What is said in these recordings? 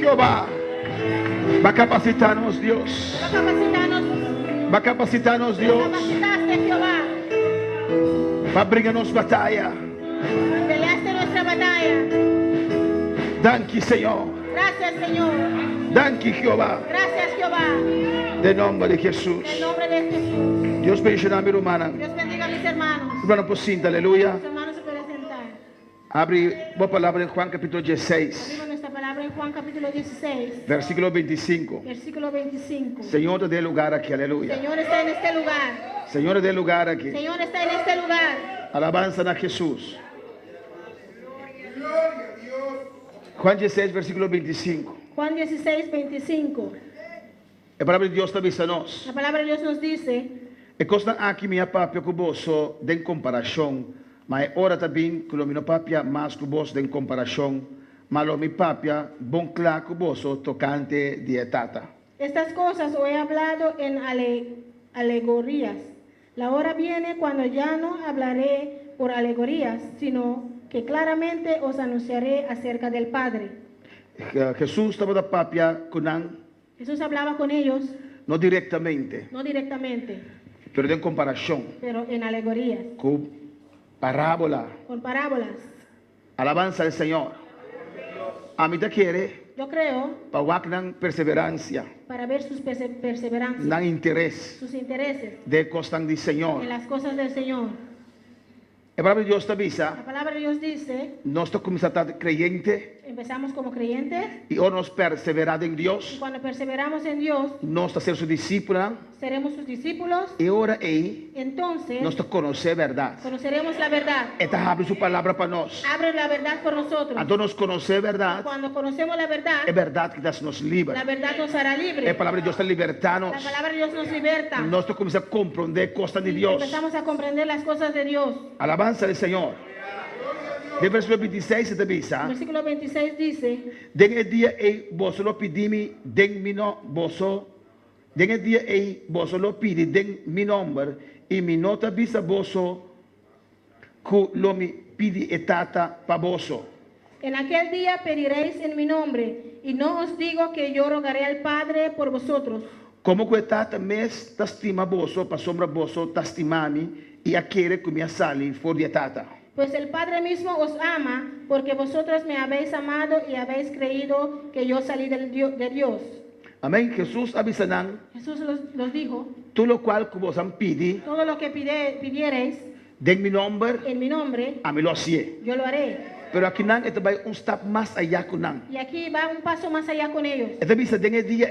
Jehová va a capacitarnos, Dios. Va a capacitarnos, Dios. Capacitaste, Jehová. Va a brindarnos batalla. Peleaste nuestra batalla. Thank you, Señor. Gracias, Señor. Thank you, Jehová. Gracias, Jehová. De nombre de Jesús. En el nombre de Jesús. Dios bendiga a mi hermana. Dios bendiga a mis hermanos. Hermano, pues cinta, aleluya. Mis hermanos se pueden sentar. Abre la palabra en Juan capítulo 16, Abrimos nuestra palabra en Juan capítulo 16, versículo 25. versículo 25. Señor, te dé lugar aquí, aleluya. Señor está en este lugar. Señor, te dé lugar aquí. Señor está en este lugar. Alabanza a Jesús. Juan 16, versículo 25. Juan 16, 25. La palabra de Dios te avisa-nos. La palabra de Dios nos dice: E costa aqui minha papia cuboso den comparação, mas ora também que o meu papia mais cuboso den comparação, mas o meu papia bom claro cuboso tocante de etata. Estas cosas os he hablado en alegorías. La hora viene cuando ya no hablaré por alegorías, sino que claramente os anunciaré acerca del Padre. Jesus estava da papia com Jesús hablaba con ellos, não diretamente, no directamente, pero den comparação pero en alegorías, com parábola. con parábolas. Alabanza al Señor. A mí te quiere Yo creo, para wak perseverancia, para ver sus perseverancias, nan interés sus intereses de costan del Señor. en las cosas del Señor. La palabra de Dios te avisa, La palabra de Dios dice, nosotros como creyente empezamos como creyentes y ahora nos perseverar en y Dios, cuando perseveramos en Dios, nos ser su discípula seremos sus discípulos. y ahora ahí Entonces nos conocer verdad. conoceremos la verdad. Esta abre su palabra para nos. Abre la verdad por nosotros. A todos nos conocer verdad, Cuando conocemos la verdad, es verdad que nos la libera. verdad nos hará libres. La palabra de Dios te libertanos. La palabra de Dios nos liberta. Nosotros comenzamos a comprender cosas de Y Dios. empezamos a comprender las cosas de Dios. Alabanza al Señor. De versículo 26 se te El avisa. versículo 26 dice: Den el día vos lo pidimi, den mi no, voso. Den el día vos lo pidi, den mi nombre, y mi nota visa voso, que lo mi pidi etata pa voso. En aquel día pediréis en mi nombre, y no os digo que yo rogaré al Padre por vosotros, Como que etata mes tastima voso, pa sombra voso tastimami, y aquere que me sali for di etata. pues el Padre mismo os ama, porque vosotros me habéis amado y habéis creído que yo salí de Dios. Amén. Jesús avisanan, Jesús los dijo: tú lo cual que vos han pidi, todo lo que pidiereis den mi nombre, en mi nombre, a mí lo hacía. yo lo haré. Pero aquí nan, este va un step más allá con nan. Y aquí va un paso más allá con ellos. Este avisa, den el día,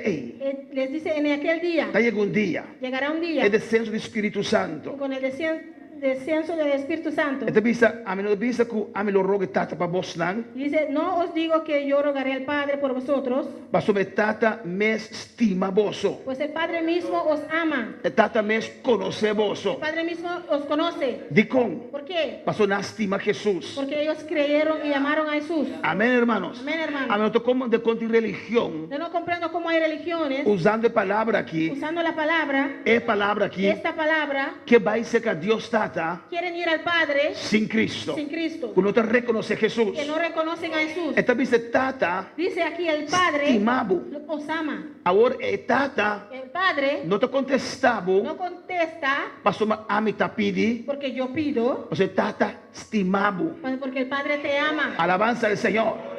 Les dice: en aquel día, está llegando un día. llegará un día, El descenso del Espíritu Santo. con el descenso del Espíritu Santo. Este avisa, a mí no avisa que a mí lo rogue tata para vos nan. Dice: no os digo que yo rogaré al Padre por vosotros, Paso me tata mes estima voso. pues el Padre mismo os ama. El tata mes conoce El voso. Padre mismo os conoce. Dicon, ¿Por qué? pasó na estima Jesús. Porque ellos creyeron y amaron a Jesús. Amén, hermanos. Amén, hermanos. A mí no como de contra religión, Yo no comprendo cómo hay religiones usando palabra aquí, usando la palabra, palabra aquí, esta palabra, que va a ser que Dios tata quieren ir al Padre sin Cristo. sin Cristo, Que no te reconoce Jesús. que no reconocen a Jesús. Esta dice tata, Dice aquí: el Padre estimabo. os ama. Ahora tata, El Padre no te contestabo, no contesta pasó a mi tapidi, porque yo pido, o sea, tata, estimabo. porque el Padre te ama. Alabanza al Señor.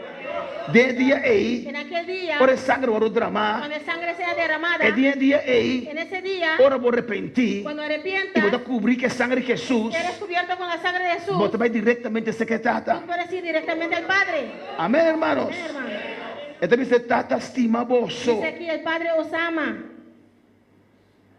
De día En aquel día, por el sangre por drama, cuando la sangre sea derramada, el día en ese día, ahora por arrepentir cuando y arrepientas, voy a cubrir que sangre de Jesús, eres cubierto con la sangre de Jesús, vos te vas directamente a secretata. tú puedes ir directamente al Padre. Amén, hermanos. Amén, hermano. Esta dice tata, estima voso. Dice aquí: el Padre os ama,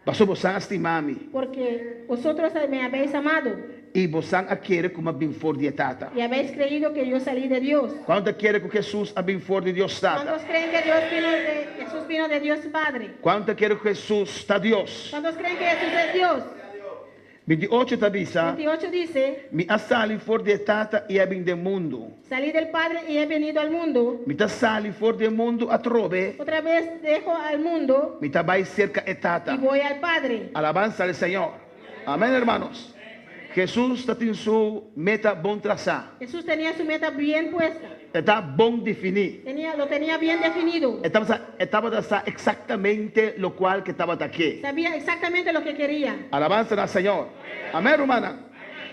Pasó vos a estimami. porque vosotros me habéis amado Y vos a quiere como bien for de tata. y habéis creído que yo salí de Dios. ¿Cuánto quiere que Jesús a bien for de Dios tata? ¿Cuántos creen que Jesús vino de Dios Padre? ¿Cuánto quiere que Jesús está Dios? ¿Cuántos creen que Jesús es Dios? 28 te avisa, 28 dice: mi asali for de tata y abin del mundo. salí del Padre y he venido al mundo. Mi sali for del mundo a trove, Otra vez dejo al mundo mi vai cerca e y tata. voy al Padre. Alabanza al Señor. Amén, hermanos. Jesús está en su meta bon trazar. Jesús tenía su meta bien puesta. Está bon definir. Lo tenía bien definido. Estaba trazar exactamente lo cual que estaba aquí. Sabía exactamente lo que quería. Alabanza al Señor. Amén, hermana.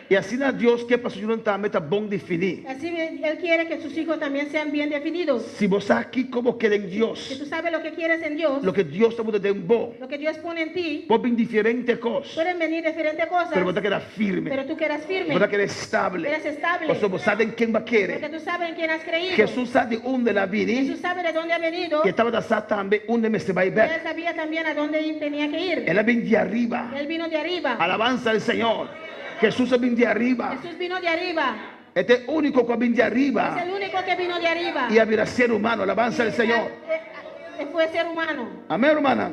Y así na Dios que pasó yo también está bon definir. Así Él quiere que sus hijos también sean bien definidos. Si vos aquí como queda en Que Dios, tú sabes lo que quieres en Dios, lo que Dios está poniendo en vos, lo que Dios pone en ti, vos ven diferentes cosas, pueden venir diferentes cosas, pero vos te quedas firme, pero tú quedas firme, vos te quedas estable. eres estable, Vos vos sabes en quién va a porque querer. tú sabes en quién has creído. Jesús sabe de dónde la vine, Jesús sabe de dónde ha venido, que estaba trazar también dónde me se va a ir. y Él sabía también a dónde tenía que ir. Él viene de arriba. Él vino de arriba. Alabanza al Señor. Jesús viene de arriba. Jesús vino de arriba. Este es el único que viene de Es arriba. el único que vino de arriba. Y había ser humano. Alabanza al Señor. Fue ser humano. Amén, hermana.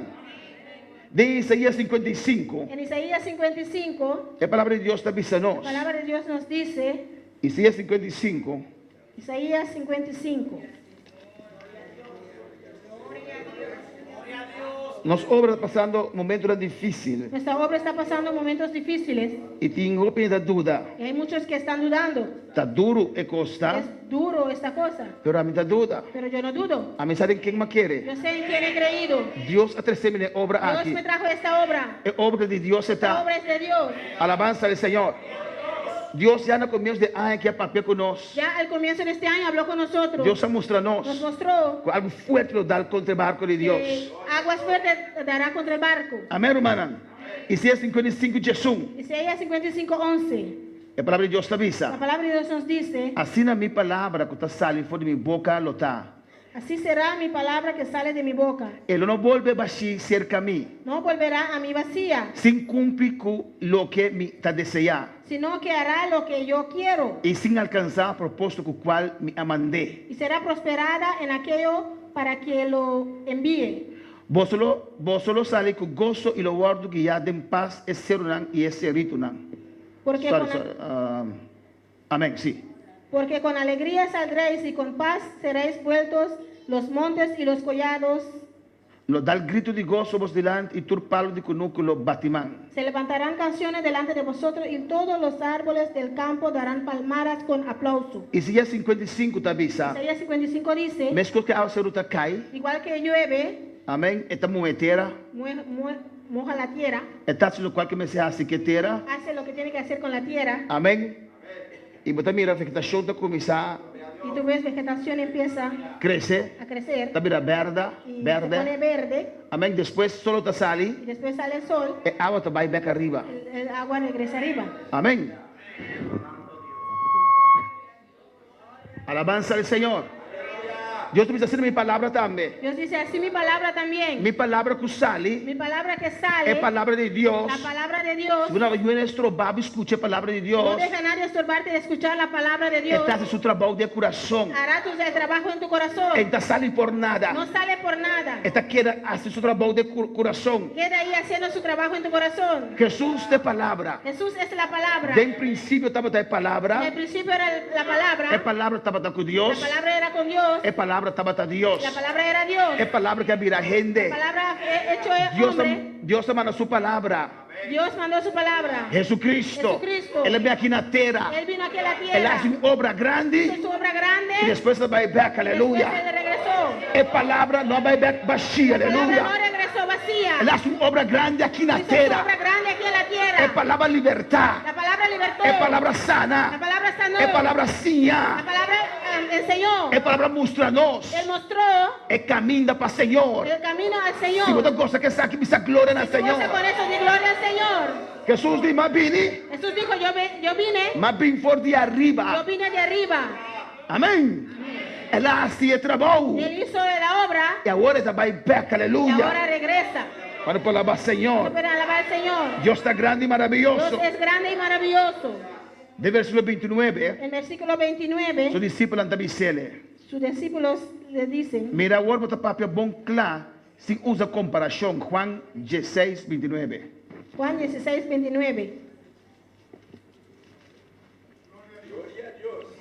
De Isaías 55. En Isaías 55, La palabra de Dios está la avisándonos. palabra de Dios nos dice, Isaías 55. Isaías 55, Nos obra pasando momentos difíciles. nuestra obra está pasando momentos difíciles Y tengo opinión duda. y hay muchos que están dudando. Está duro y costa. Es duro esta cosa, Pero a mí está duda. pero yo no dudo. A mí sabe quién me quiere. Yo sé en quién he creído. Dios ha traído mi obra Dios aquí. me trajo esta obra. Es obra de Dios Esta está. obra es de Dios. Alabanza al Señor. Dios ya no comienza de año que papel con nosotros. Ya al comienzo de este año habló con nosotros. Dios ha mostrado Nos mostró algo fuerte lo da contra el barco de Dios. que aguas fuertes dará contra el barco. Amén, hermana. Isaías 55, Jesús. Isaías 55, 11. La palabra de Dios te La avisa. palabra de Dios nos dice, Así na mi palabra que está saliendo fuera de mi boca lo está. así será mi palabra que sale de mi boca. Él no vuelve a baixar cerca a mí. No volverá a mí vacía, Sin cumplir con lo que me está deseando. sino que hará lo que yo quiero. Y sin alcanzar el propósito con el cual me amandé. Y será prosperada en aquello para que lo envíe. Vos solo sale con gozo y lo guardo que ya den paz es serunan y es seritunan. Porque, Amén, sí. porque con alegría saldréis y con paz seréis vueltos los montes y los collados. Lo da el grito de gozo vos delante y turpalo de conúculo batimán. Se levantarán canciones delante de vosotros y todos los árboles del campo darán palmadas con aplauso. Isaías 55 te avisa. Isaías 55 dice, Mesmo que a seruta cai. igual que llueve, Amém. Esta moetera. moja la tierra, Esta es lo cual que me se hace que tera. hace lo que tiene que hacer con la tierra, Amém. Y vos mira a vegetación te comienza y tú ves vegetación empieza a crecer. a crecer Está mira verde. y se pone Verde. verde, Amém. Después solo te sale. y después sale el sol, E agua te va back arriba. el agua regresa arriba. Amén. Alabanza al Señor. Dios te dice hacer mi palabra también. Dios dice, así mi palabra también, Mi palabra que sale mi palabra que sale, es palabra de Dios. la palabra de Dios, Si una yo en nuestro babo escuche palabra de no Dios, deja a nadie estorbarte de escuchar la palabra de Dios, estás en su trabajo de corazón. hará el trabajo en tu corazón, Esta sale por nada. no sale por nada, Esta quiere hacer su trabajo de corazón. queda ahí haciendo su trabajo en tu corazón. Jesús de palabra. Jesús es la palabra. De en principio estaba de En el palabra. principio era la palabra. Es palabra estaba con La Dios. palabra era con Dios. Es palabra estaba con Dios. La palabra era Dios. Es palabra que había La gente. palabra hecho hombre. Dios te manda su palabra. Dios mandó su palabra. Jesucristo. Jesucristo. Él viene aquí en la tierra. Él vino aquí a la Él tierra. hace una obra Hizo grande su obra grande. y después se va a back. Después Aleluya. él regresó. Es palabra no va a back vacía. La palabra no Aleluya. regresó vacía. Él hace una obra grande aquí en la Hizo su tierra. obra grande aquí en la Es tierra. palabra libertad. La palabra libertó. Es palabra La sana. palabra sanó. Es palabra La cia. palabra enseñó. Es palabra mostranos. Él mostró Es camino para el Señor. el camino al Si Señor. otra cosa que saque mi gloria al Si tú Señor. goza con eso, di gloria al Señor. Jesús dice, más vine. Jesús dijo, yo vine. Más bien por de Yo arriba. vine de arriba. Amén. Él hace el trabajo. Él hizo la obra Y ahora está back. y ahora Aleluya. regresa. Para alabar al Señor. Para alabar al Señor. Dios está grande y maravilloso. Dios es grande y maravilloso. De versículo 29, En versículo 29, sus discípulos han de sus discípulos le dicen, mira, ahora está papel bon claro, sin usa comparación. Juan 16, 29. Juan 16, 29.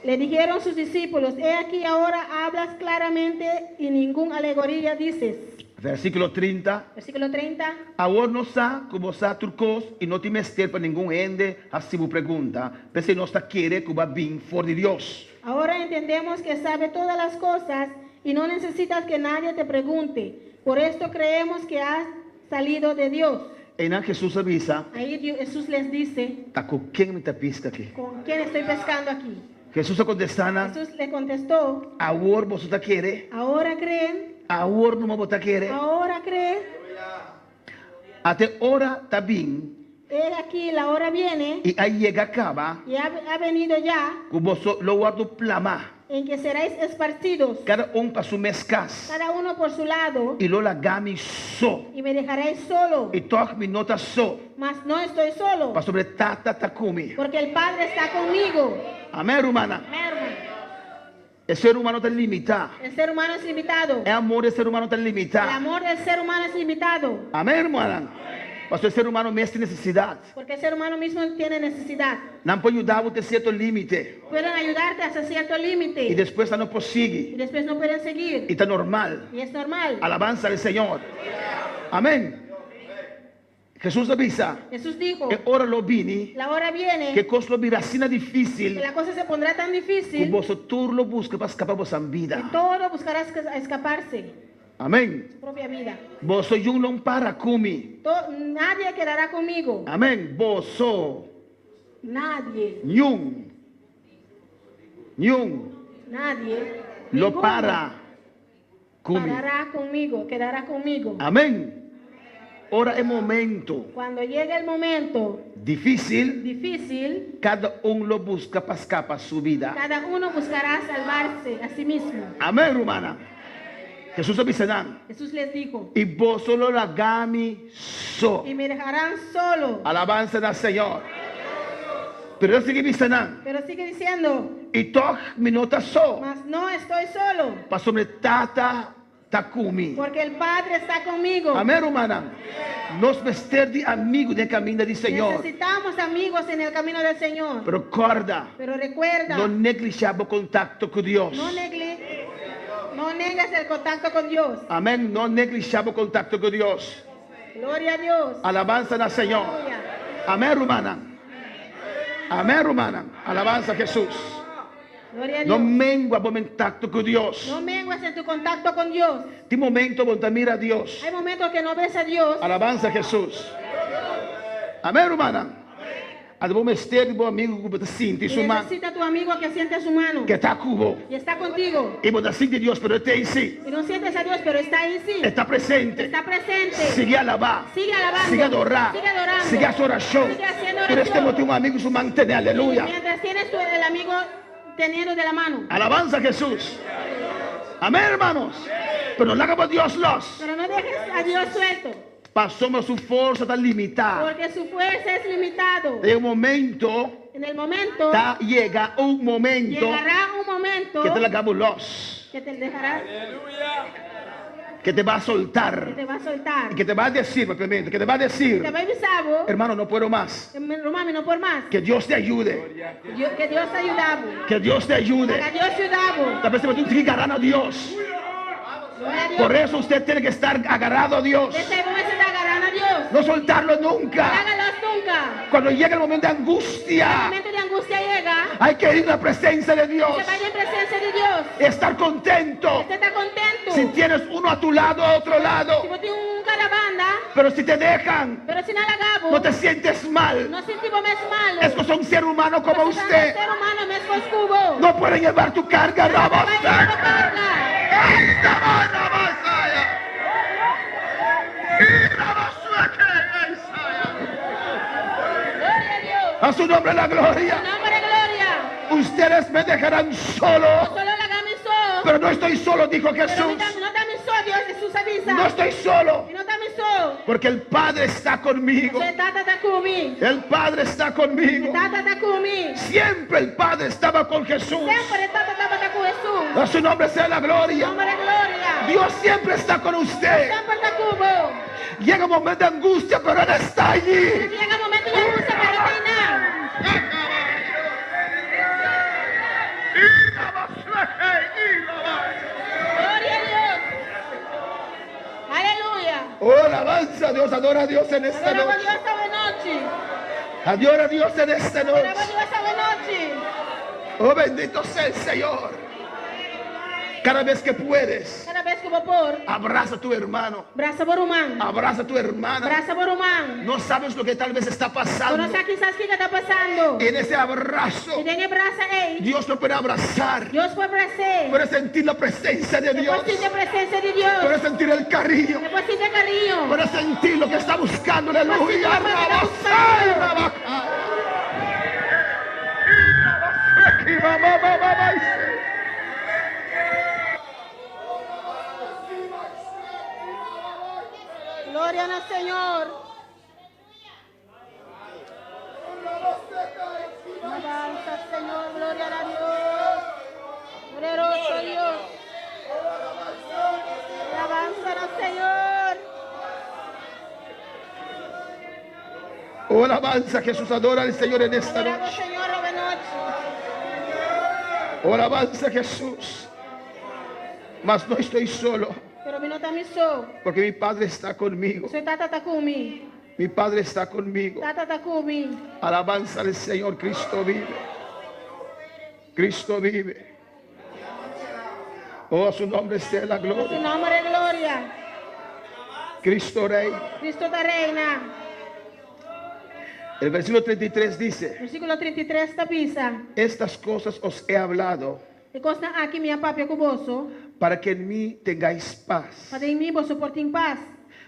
Le dijeron sus discípulos, he aquí ahora hablas claramente y ningún alegoría dices. Versículo 30. Versículo 30. Agora não sa que você turcos e não te mester para nenhum ende assim vos pergunta, porque não está querer que va vir for de Deus. Ahora entendemos que sabe todas las cosas y no necesitas que nadie te pregunte. Por esto creemos que has salido de Dios. E não Jesus avisa, Ahí Jesús les dice, tá com quem me tá pisca aqui. ¿con quién estoy pescando aquí? Jesus contestando, Jesús le contestó, agora você está querer, ahora creen, agora não vou tá querer. ahora creen. Até hora tá bem, He aquí, la hora viene e aí chega acaba, y ha venido ya que você lo guardo plama, en que seréis esparcidos, cada para su mescas, cada uno por su lado, e lo lagami só, y me dejaréis solo. e toque me nota só, Mas no estoy solo, para sobre tata takumi. porque el Padre está conmigo. Amém, humana? Amén, hermano. O ser humano está limitado. El ser humano es limitado. É amor, o ser humano está El limitado. amor del ser humano es limitado, Amém, irmã? Pastor, o ser humano mesmo tem necessidade. porque el ser humano mismo tiene necesidad. Não pode ajudar a certo limite. Pueden ayudarte hasta cierto E límite depois não y prossegue. después no pueden seguir. E está normal. Y es normal. Alabanza al Senhor. Amém. Jesus avisa. Jesús dijo, Que ora lo vini. la hora viene Que cosa lo virá sina que difícil. la cosa se pondrá tan Que difícil você tudo lo busca para escapar da que vida. todo buscarás escaparse Amém. su propia vida. Você um não para comigo. Nadie quedará conmigo. Amém. Você Nadie. nenhum Nadie. lo Ninguno para comigo. parará conmigo, quedará conmigo. Amém. Ora é momento Cuando llegue el momento difícil. difícil, Cada lo busca para escapar su vida. cada uno buscará salvarse a sí mismo. Amém, romana. Jesús avisa. Jesús les dijo, Y vos solo la gami so. y me dejarán solo. Alabanza del Señor. Pero él sigue avisando. Pero sigue diciendo, Y toch mi nota so. mas no estoy solo, Pa sobre tata takumi. porque el Padre está conmigo. Amém, romana. Nos vestir de amigos de camino del Señor. Necesitamos amigos en el camino del Señor. Pero recorda, Pero recuerda, no negligiamo contacto con Dios. no negues el contacto con Dios. Amén. No negligiamo contacto con Dios. Gloria a Dios. Alabanza al Señor. Aleluya. Amén, romana. Amén, romana. Alabanza a Jesús. Gloria a No Dios. mengua por contacto con Dios. No mengues en tu contacto con Dios. De momento, vos mira a Dios. Hay momentos que no ves a Dios. Alabanza a Jesús. Amén, romana. Al bom estar bom amigo que você sente Y su mano. necesita tu amigo que siente su mano. Que está cubo. Y está contigo. Y vos sente Dios, pero está en sí. Y no sientes a Dios, pero está ahí sí. Está presente. Está presente. Sigue a alabar. Sigue alabando. Sigue a adorar. Sigue adorando. Sigue a hacer oración. Sigue haciendo Pero este oración. motivo, amigo, su mantener. Aleluya. Mientras tienes el amigo teniendo de la mano. Alabanza a Jesús. Amén, hermanos. Pero no hagamos Dios los. Pero no dejes a Dios suelto. Pasamos su fuerza tan limitada. Porque su fuerza es limitado. En un momento, En el momento, llega un momento llegará un momento que te la hagamos los. que te dejará, Que te va a que soltar. te va a soltar. Y que te va a decir, propiamente, que te va a decir, Te va a avisar, hermano, no puedo más. Romami, no por más. Que Dios te ayude. Que Dios te ayudaba. Que Dios te ayude. Que Dios te ayudaba. Tal vez te tienes que agarrar a Dios. Gloria a Dios. Por eso usted tiene que estar agarrado a Dios. Este momento te agarran a Dios. No soltarlo No nunca. hágalos nunca. Cuando llega el momento de El angustia, momento de angustia llega. hay que ir a la presencia de Dios. Se vaya en presencia de Dios. Estar contento. Usted está contento. Si tienes uno a tu lado, a otro lado. Si vos tienes un carabanda, Pero si te dejan, pero si no la gabo, no te sientes mal. no sentimos más malo. Es que son ser humano como Porque usted. ser humano me es cubo. No pueden llevar tu carga. No Vamos. vaya a la carga. Gloria a Dios. A su nombre la En gloria. nombre de gloria. Ustedes me dejarán solo. Solo la gamisó. Pero no estoy solo, dijo Pero Jesús. no te avisó Dios, Jesús avisa. No estoy solo. Y no te avisó. Porque el Padre está conmigo. Soy tata takumi. El Padre está conmigo. Tata takumi. Siempre el Padre estaba con Jesús. Siempre tata taku Jesús. A su nombre sea la En gloria. nombre de gloria. Dios siempre está con usted. Siempre takubo. Llega un momento de angustia, pero Él está allí. Llega un momento de angustia, pero no hay nada. Gloria a Dios. Oh, alabanza a Dios, adora a Dios en esta Adoramos a noche. Dios esta noche. Adora a Dios en esta Adoramos a noche. Dios esta noche. Oh, bendito sea el Señor. Cada vez que puedes, Cada vez que vou pôr, abraza a tu hermano, braça por humano. abraza a tu hermana. Braça por humano. No sabes lo que tal vez está Tu pasando. não sabe o que está passando. En ese abrazo, E tem braça aí. Dios lo puede abrazar. Deus foi abraçar. Puedes sentir la presencia de Dios. Depois sentir a presença de Deus. Puedes sentir el cariño. Depois sentir carinho. Puedes sentir lo que está buscando. Aleluya. Pues sí, lo que está Rabasai, buscando. rabacai. Y rabasai. Glória ao Senhor. Alabanza, Senhor. Glória a Deus. Poderoso Deus. Alabanza ao Senhor. Oh, alabanza, Jesús, adora al Señor en esta Adoramos ao noche. Senhor esta noite. Oh, alabanza, Jesús. Mas no estoy solo, Pero mi nota me sou. porque mi Padre está conmigo. Seu tata tá comigo. Mi Padre está conmigo. Tata tá comigo. Alabanza al Señor, Cristo vive. Cristo vive. Oh, a su nombre sea la Su gloria. nome é glória. Cristo Rey. Cristo da reina. El versículo 33 dice: Versículo 33 está pisa. estas cosas os he hablado E consta aqui minha papia com bolso. para que en mí tengáis paz. Para em mim bolso por em paz.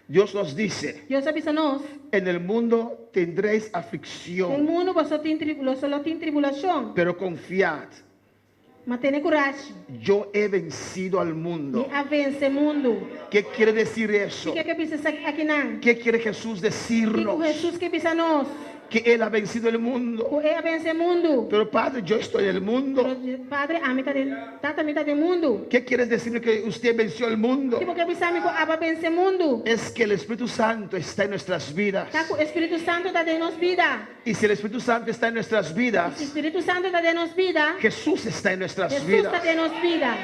Dios nos dice: Deus avisa nós. en el mundo tendréis No aflicción, mundo você tem tribulação. pero confiad, Mas tenha coragem. yo he vencido al mundo. E a vence mundo. ¿Qué quiere decir eso? O que precisa aqui não? ¿Qué quiere Jesús Que o decirnos? Jesus que pisa nós. Que Él ha vencido el mundo. O a vence mundo. Pero Padre, yo estoy en el mundo. Pero, Padre, a metade, tata metade do mundo. ¿Qué quieres decir que usted venció el mundo? Tipo que pisa me aba vence mundo. Es que el Espíritu Santo está en nuestras vidas. Tá com o Espírito Santo tá de nós vida. Y si el Espíritu Santo está en nuestras O vidas, Espírito Santo tá de nós vida. Jesús está en nuestras Jesus vidas. tá de nós vida.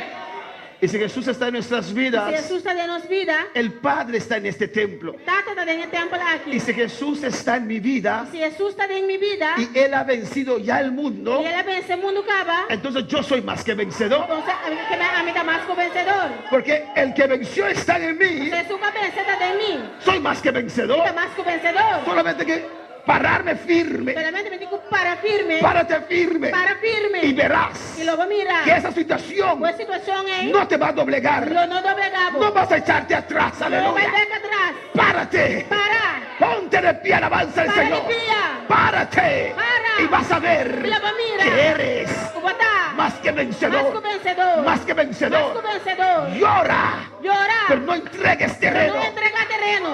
Y si Jesús está en nuestras Se vidas, Jesus tá de nós vida, el Padre está en este templo. tata tá de templo aqui. Y si Jesús está en mi vida Se Jesus tá em minha vida, y Él ha vencido ya el mundo, e ela vence mundo acaba, entonces yo soy más que vencedor. então a mim tá mais que o vencedor. Porque el que venció está en mí, Jesus vai vencer tá em mim, soy más que vencedor. tá mais que o vencedor. Solamente que pararme firme, Solamente me digo para firme, párate firme para firme. y verás E logo mira, que esa situación boa situação aí, no te va a doblegar, lo não doblegavo. no vas a echarte atrás, Não vai aleluya. ver atrás. Párate, Para, ponte de pie, alabanza al para de Señor. pia. Párate Para. y vas a ver E logo mira, que eres o botar, más que mais que o vencedor, vencedor. más que Mais que o vencedor. vencedor. Llora, Llora, pero no entregues pero terreno. não entrega terreno.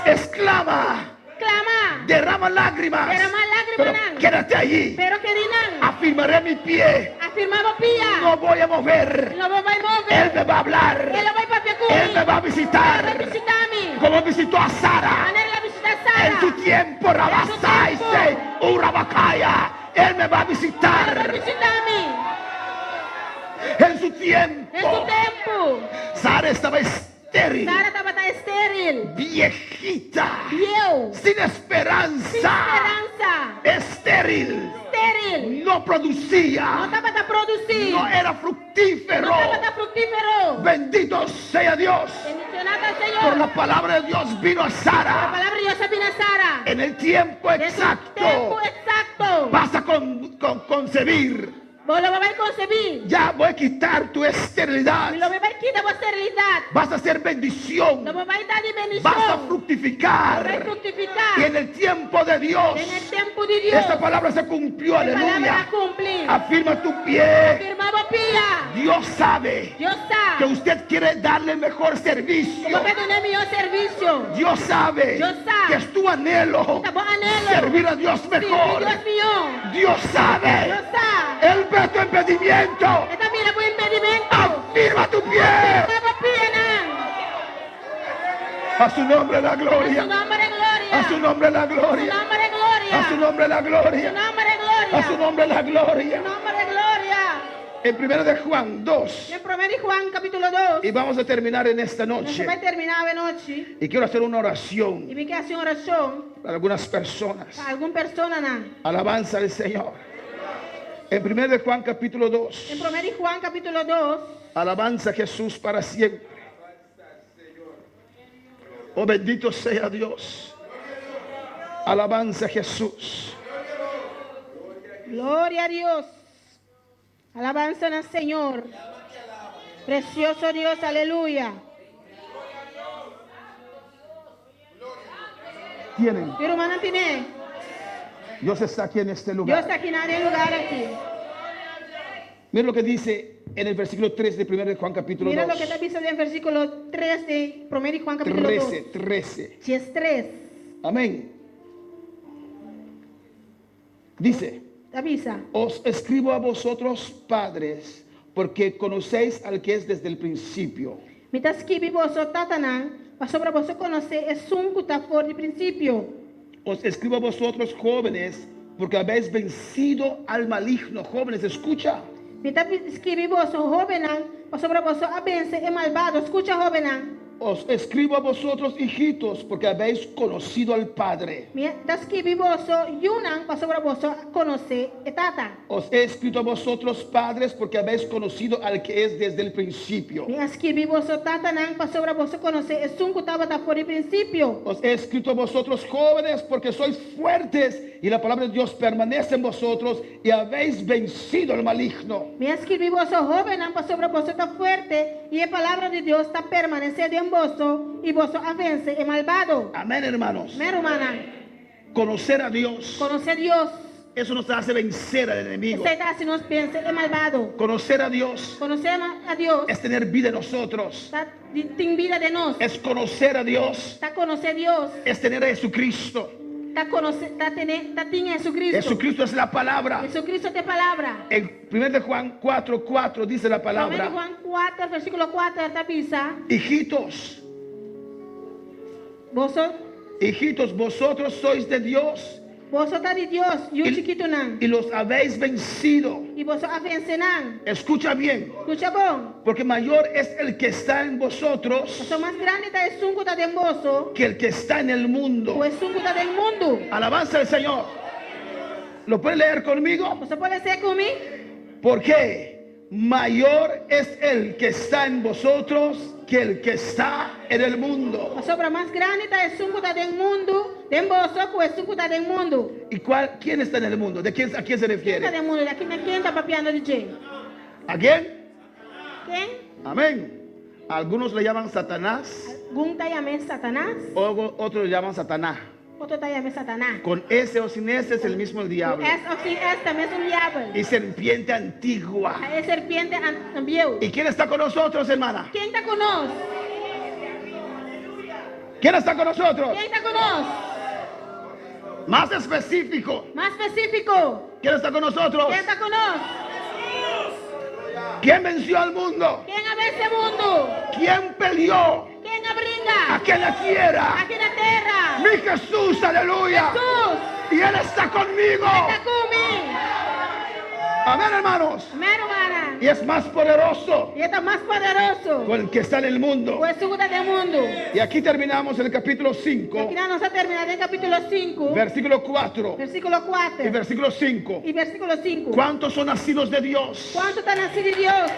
Exclama, Clama, derrama lágrimas, Derrama lágrimas, pero nan. quédate allí. pero que dinan, Afirmaré mi pie, afirmava pia. no voy a mover. Não vai Él mover. me va a hablar, Ela vai para Él me va a Ela vai visitar, visitar-me. como visitó a Sara Maneira ela visita en Sara. su tiempo. Rabasaise, Urabacaya, Él me va a Ela vai visitar visitar-me. en su Em seu tiempo. tempo, Sara estaba estéril, Sara estava estéril. viejita, E eu, sin sem esperanza, esperança, estéril, estéril. no producía, Não estava a produzir. no era Não fructífero. estava frutífero. Bendito sea Dios. Mencionada al Por Señor. la palabra de Dios vino a La Sara palabra de Dios se viene a Sara. en el tiempo En su exacto. tiempo exacto. Vas a concebir. Vos lo vais a concebir. Ya voy a quitar tu esterilidad. Lo vais a quitar vuestra esterilidad. Vas a hacer bendición. Lo vais a dar de bendición. Vas a Lo vais a fructificar. fructificar. Y en el tiempo de Dios, En el tiempo de Dios. esta palabra se cumplió. La palabra Aleluya. cumplir. Afirma tu pie. Firmamos pía. Dios sabe Dios que sabe. usted quiere darle el mejor servicio. Como que no es mi servicio. Dios sabe Dios sabe. que es tu anhelo Está buen anhelo. servir a Dios mejor. Dios mío. Dios sabe. Dios sabe. Él ve tu impedimento. Esta mira por impedimento. Afirma tu pie. Firmamos pía. A su nombre la A su gloria. nombre de gloria. A su nombre la A su gloria. nombre de gloria. A su nombre la A su gloria. nombre de gloria. A su nombre la gloria. Su nombre de gloria. En 1 de Juan 2. En 1 de Juan capítulo 2. Y vamos a terminar en esta Nós noche. vai terminar a noite. Y quiero hacer una oración E me quer fazer uma oração para algunas personas. para alguma pessoa, não. Alabanza al Señor. En 1 de Juan capítulo 2. Em 1 de Juan capítulo 2. Alabanza a Jesús para siempre. Oh, bendito sea Dios. Alabanza a Jesús. Glória a Deus. Alabanza al Señor. Precioso Dios, aleluya. Tienen. Mi hermana tiene. Dios está aquí en este Dios lugar. está aquí en el lugar aquí. Mira lo que dice en el versículo 3 de 1 de Juan capítulo Mira 2. lo que está diciendo en el versículo 3 de 1 de Juan capítulo 2. 13. Si es 3, Amén. Dice, avisa. os escribo a vosotros padres, porque conocéis al que es desde el principio. Mitas que vivoso tatanan, mas sobre vos conocer es un cutafor de principio. Os escribo a vosotros jóvenes, porque habéis vencido al maligno. Jóvenes, escucha. Mitas que vivoso jovenan, mas sobre vos a vence es malvado. Escucha jovenan. Os escribo a vosotros hijitos, porque habéis conocido al Padre. Mitas que vivoso yunan, mas sobre vos conocer etata. Os he escrito a vosotros padres, porque habéis conocido al que es desde el principio. Mitas que vivoso tatanan, mas sobre vos conocer es un cutafor de principio. Os he escrito a vosotros jóvenes, porque sois fuertes y la palabra de Dios permanece en vosotros y habéis vencido al maligno. Mitas que vivoso jovenan, mas sobre vos está fuerte y la palabra de Dios está permaneciendo en vos y vos vence es malvado. Amén, hermanos. Mi hermana, Conocer a Dios, conocer a Dios. eso nos hace vencer al enemigo. Si nos piensa es malvado. Conocer a Dios Conocer a Dios es tener vida en nosotros. está en vida de nos. Es conocer a Dios, Está conocer a Dios. es tener a Jesucristo. Está conocer, está en Jesucristo. Jesucristo es la palabra. Jesucristo es palabra. En 1 de Juan 4:4 dice la 1 palabra: Juan 4, versículo 4, esta pisa. hijitos, Vos vosotros sois de Dios está de Dios y un chiquito nan. y los habéis vencido. Y vos vencerán. Escucha bien, Escucha bon. porque mayor es el que está en vosotros Lo más grande está el sunco de vos. que el que está en el mundo. O el sunco del mundo. Alabanza al Señor. ¿Lo puede leer conmigo? ¿Você puede ser conmigo? Porque mayor es el que está en vosotros que el que está en el mundo. A sobra más grande está el sunco del mundo. De vos o el sunco del mundo. ¿Y quién está en el mundo? ¿A quién se ¿Quién está refiere? del mundo? ¿Quién está papiando DJ? ¿A quién? ¿Quién? Amén. Algunos le llaman Satanás, Algún está llamado Satanás. otros le llaman Satanás. Otro está llamado Satanás. Con S o sin S es el mismo el diablo. Es o sin es también es un diablo. Y serpiente antigua. Es serpiente también. ¿Y quién está con nosotros, hermana? ¿Quién está con nosotros? ¿Quién está con nosotros? ¿Quién está con nosotros? Más específico. Más específico. ¿Quién está con nosotros? ¿Quién está con nosotros? ¿Quién venció al mundo? ¿Quién abre ese mundo? ¿Quién peleó ¿Quién abringa? aquí en la tierra? Aquí en la tierra. Mi Jesús, aleluya. Jesús Y Él está conmigo. está conmigo. Amén, hermanos. Mi hermana. Y es más poderoso Y está más poderoso. con el que está en el mundo. O el sunco del mundo. Y aquí terminamos el capítulo Aquí 5, vamos a terminar el capítulo 5. versículo 4 Versículo 4. y versículo 5. Y versículo 5. ¿Cuántos son nacidos de Dios? ¿Cuánto está nacido de Dios?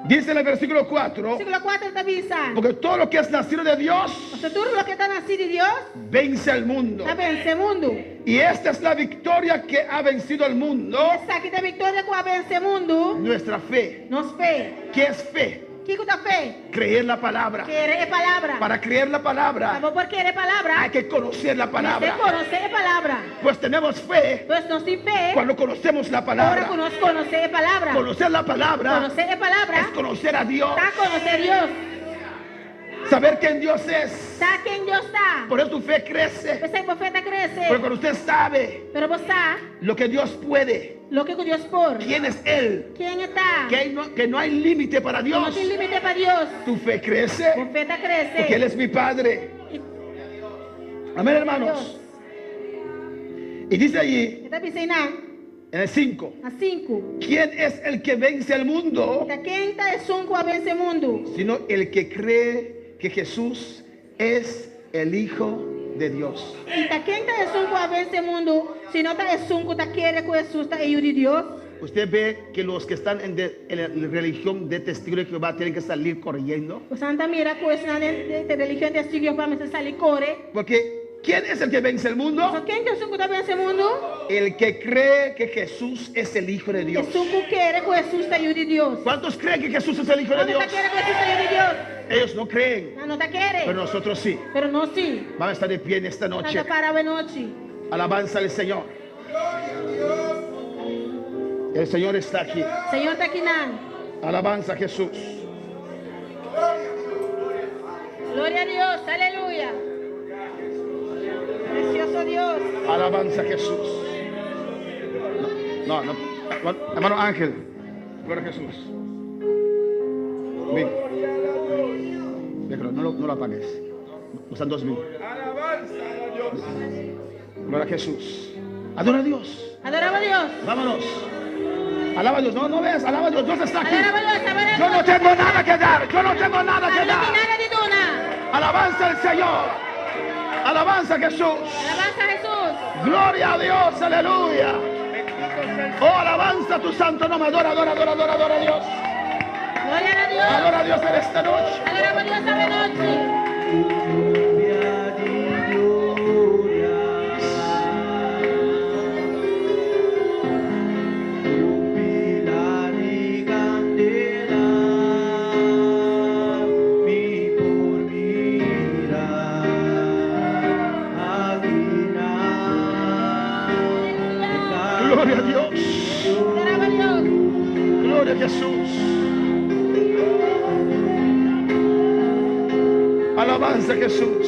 Dice en el versículo 4, Versículo 4 te avisa. porque todo lo que es nacido de Dios O sea, tú lo que está nacido de Dios, vence al mundo. está vence el mundo. Y esta es la victoria que ha vencido al mundo, Essa aqui da victoria que vence el mundo, nuestra fe. nos fe. ¿Qué es fe? ¿Qué es fe? Creer la palabra. Querer palabra. Para creer la palabra Vamos por querer palabra. hay que conocer la Você palabra. conocer palabra. Pues tenemos fe Pues no sin fe. cuando conocemos la Ahora palabra. conocer palabra. Conocer la palabra Conocer palabra. es conocer a Dios, Está conocer Dios. saber quién Dios es. Está quien Dios está. Por eso tu fe crece. Ese profeta crece. Porque cuando usted sabe Pero vos está lo que Dios puede, lo que Dios por. quién es Él, ¿Quién está? que no hay límite para No Dios, tiene límite para Dios. tu fe crece. Profeta crece. Porque Él es mi Padre. Y- Amén, hermanos. Y dice allí, Está diciendo, En el 5. a 5. ¿Quién es el que vence al mundo? Quem está de sunku a vence mundo? Sino el que cree que Jesús es el Hijo de Dios. Quem está de sunku a vence mundo? Se não está de sunku, está querendo que Jesus está aí de Deus. Usted ve que los que están en la religión de testigos de Jehová tienen que salir corriendo. O Santa mira coisa de religião de Deus para me sair corre. Porque ¿quién es el que vence el mundo? So quem que sunku está vence mundo? El que cree que Jesús es el Hijo de Dios. Que sunku quer que Jesus está aí de Deus. ¿Cuántos creen que Jesús es el Hijo de Não Dios? está querendo que Jesus está aí de Deus. Ellos no creen, Não está querendo. pero nosotros sí. Pero não sim. Vamos a estar de pie en esta noche. Santa para a noite. Alabanza al Señor. El Señor está aquí. Senhor está aqui não. Alabanza a Jesús. Glória a Deus, aleluia. Precioso Deus. Alabanza a Jesús. No, no. Hermano Ángel. Gloria a Jesús. Ven. Déjalo, no lo apagues. Usan 2000. Gloria a Jesús. Adora a Dios. Adoramos a Deus. Vámonos. Alaba a Dios. No veas. Alaba a Dios. Dios está aquí. Adoramos a Deus, adoramos a Yo no Deus. tengo nada que dar. Yo no tengo nada que dar. Nada de duna. Alabanza al Señor. Alabanza a Jesús. Alabanza a Jesús. Gloria a Dios. Aleluya. Oh, alabanza a tu santo nombre. Adora, adora, adora, adora, adora a Dios. Gloria a Dios. Adora a Dios en esta noche. Adoramos a Dios esta noche. Gloria a Dios. Adoramos a Dios. Gloria a Jesús. Alabanza a Jesús.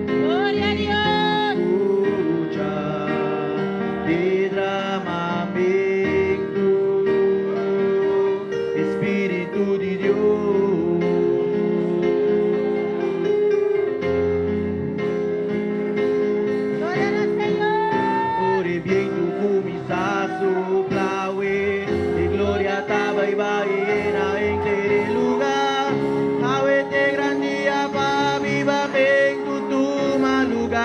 Gloria a Dios. Espíritu de Dios, Gloria al Señor. ore viento comienza plaue, de gloria estaba y va llena en este lugar. Avete grandia pa viva en tu mal lugar.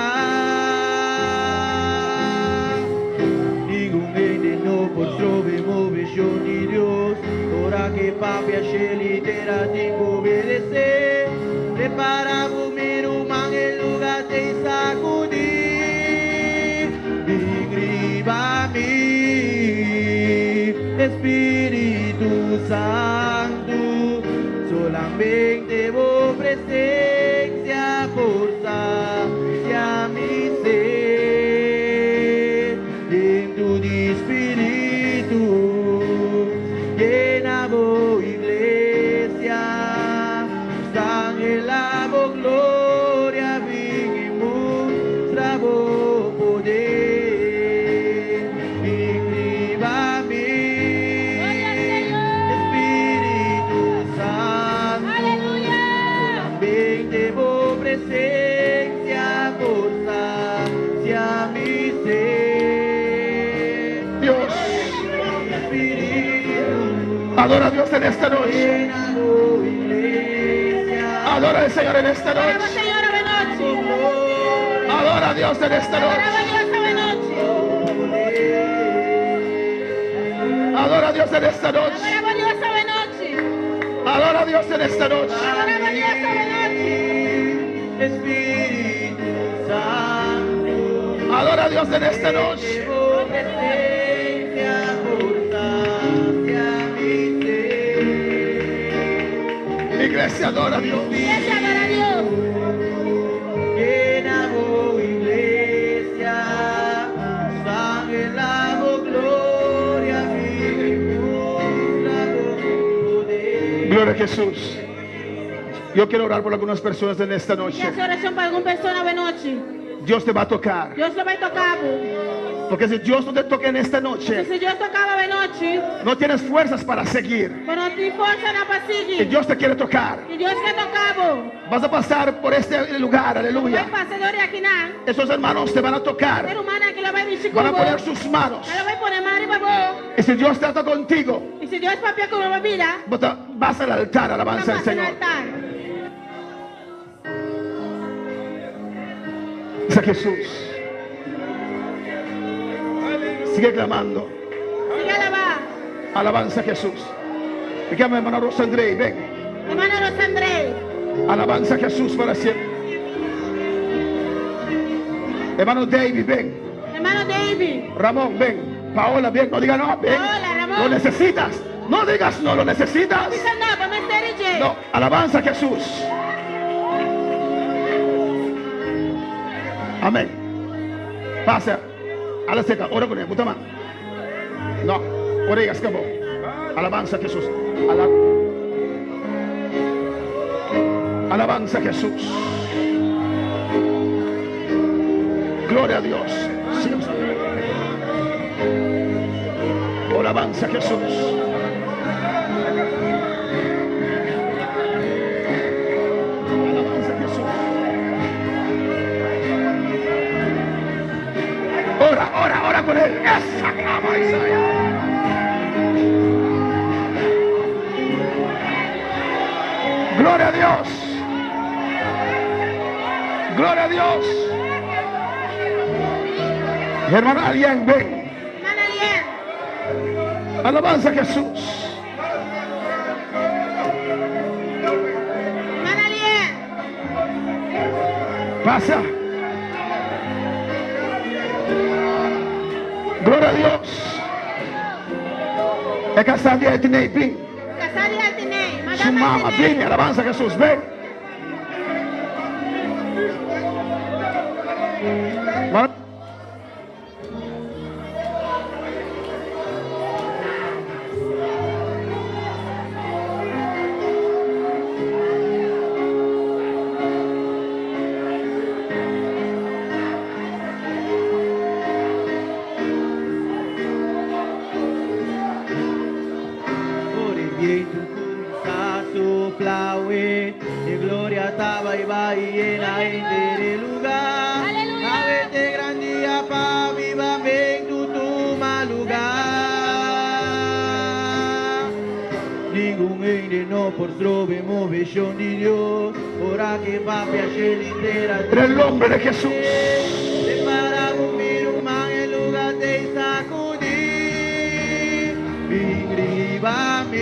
Ningún ente no potrove mover de Dios. Ora che pa piacere litera ti obedecer. Prepara vomero man el lugar te sacudir. Escriba mi Espíritu Santo. Solamente vos presencia forza a mi ser. Dentro de Espíritu llena vos iglesia, ángel amo gloria, vinimos, trabo poder, escriba mi Gloria al Señor. Espíritu Santo, Aleluya. también de vos presencia, forza, hacia mi ser, Dios. Espíritu. Adora a Dios en esta noche. Adora al Señor en esta Adoramos al noche. Señor esta noche. Adora a Dios en esta Adoramos noche. a Dios esta noche. Adora a Dios en esta noche. Adoramos a Dios esta noche. Adora a Dios en esta noche. Adoramos a Dios esta noche. Espíritu Santo, Adora a Dios en esta noche. llevo presencia, fortaleza a mi ser. Iglesia, adora a Dios. Iglesia, adora a Dios. Llena vos iglesia, sangre, lago, gloria, vivimos, lago, poder. Gloria a Jesús. Yo quiero orar por algunas personas en esta Y noche. hace oración para alguna persona esta noche. Dios te va a tocar. Deus vai tocar. Porque si Dios no te toca en esta noche, Se Deus tocava de noite, no tienes fuerzas para seguir. mas não tem força na para Y seguir. Dios te quiere tocar. E Deus quer tocar. Vas a pasar por este lugar, Vai aleluya. passar dor aqui na. Esos hermanos te van a Ser tocar. humano aqui vai mexer com Van a poner você. sus manos. Ela vai pôr mão para você. Y si Dios trata contigo, E se Deus papia com uma vida, vas al altar, alabanza al passa no Señor. altar. Dice Jesús. Sigue clamando. Siga alabar. Alabanza a Jesús. Me llama hermano Rosandrey, ven. Hermano Rosandré. Alabanza a Jesús para siempre. Hermano David, ven. Hermano David. Ramón, ven. Paola, ven. No digas no, ven. Paola, Ramón. Lo necesitas. No digas no, lo necesitas. Dice no, para meter No, alabanza a Jesús. Amén. Pasa. A la seca, ora con él, puta mano. No, ora y escapó. Alabanza a Jesús. Alabanza a Jesús. Gloria a Dios. Sigamos. Alabanza a Jesús. Alabanza a Jesús. Ora con él. Esa cama, Isaías. Gloria a Dios. Gloria a Dios. Hermano Alien, ven. Hermano Alien. Alabanza a Jesús. Hermano Alien. Pasa. Gloria a Dios. Es casada de Tinei, ven. Casar y Altinei. Su mamá, ven. Alabanza a Jesús, ven. Mano- Por el viento comienza a soplar, y gloria estaba y va y llena este lugar. Aleluya. A verte gran día pa viva ven tu mal lugar. Ningún ende no por trove movición de Dios, ora que va a piacer intera. En el nombre de Jesús. Para cumplir un man en lugar de sacudir. Vingriba mi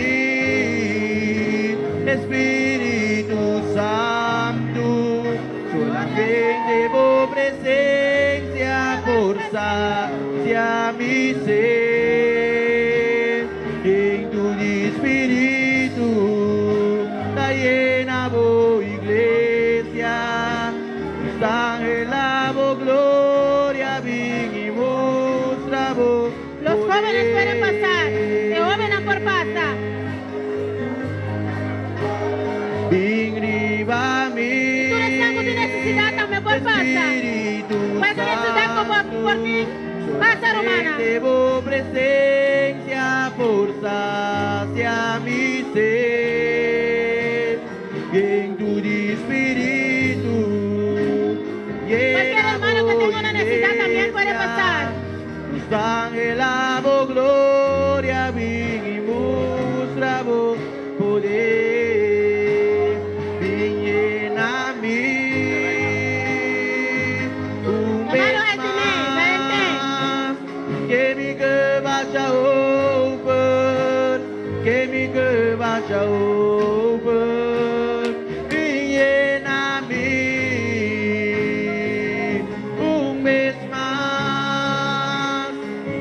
Espíritu Santo, solamente por presencia forza hacia mi ser. En tu espíritu está llena voy iglesia. Ángel avo gloria vinimos trabo. Los jóvenes pueden pasar. De joven a por pasa. Vingriba mi. Tú eres algo de necesidad también por pasa. Puedes necesitar por mí. Pasa, romana. Debo presencia, forza hacia mi ser. Y en tu espíritu. Cualquier hermano que tenga una necesidad también puede pasar. Tus ángeles avo gloria, vinimos trabo poder. Vienen a mí. Un Hermano, mes Edney, más. Que mi que vaya over. Que mi que vaya over. Vienen a mí. Un mes más.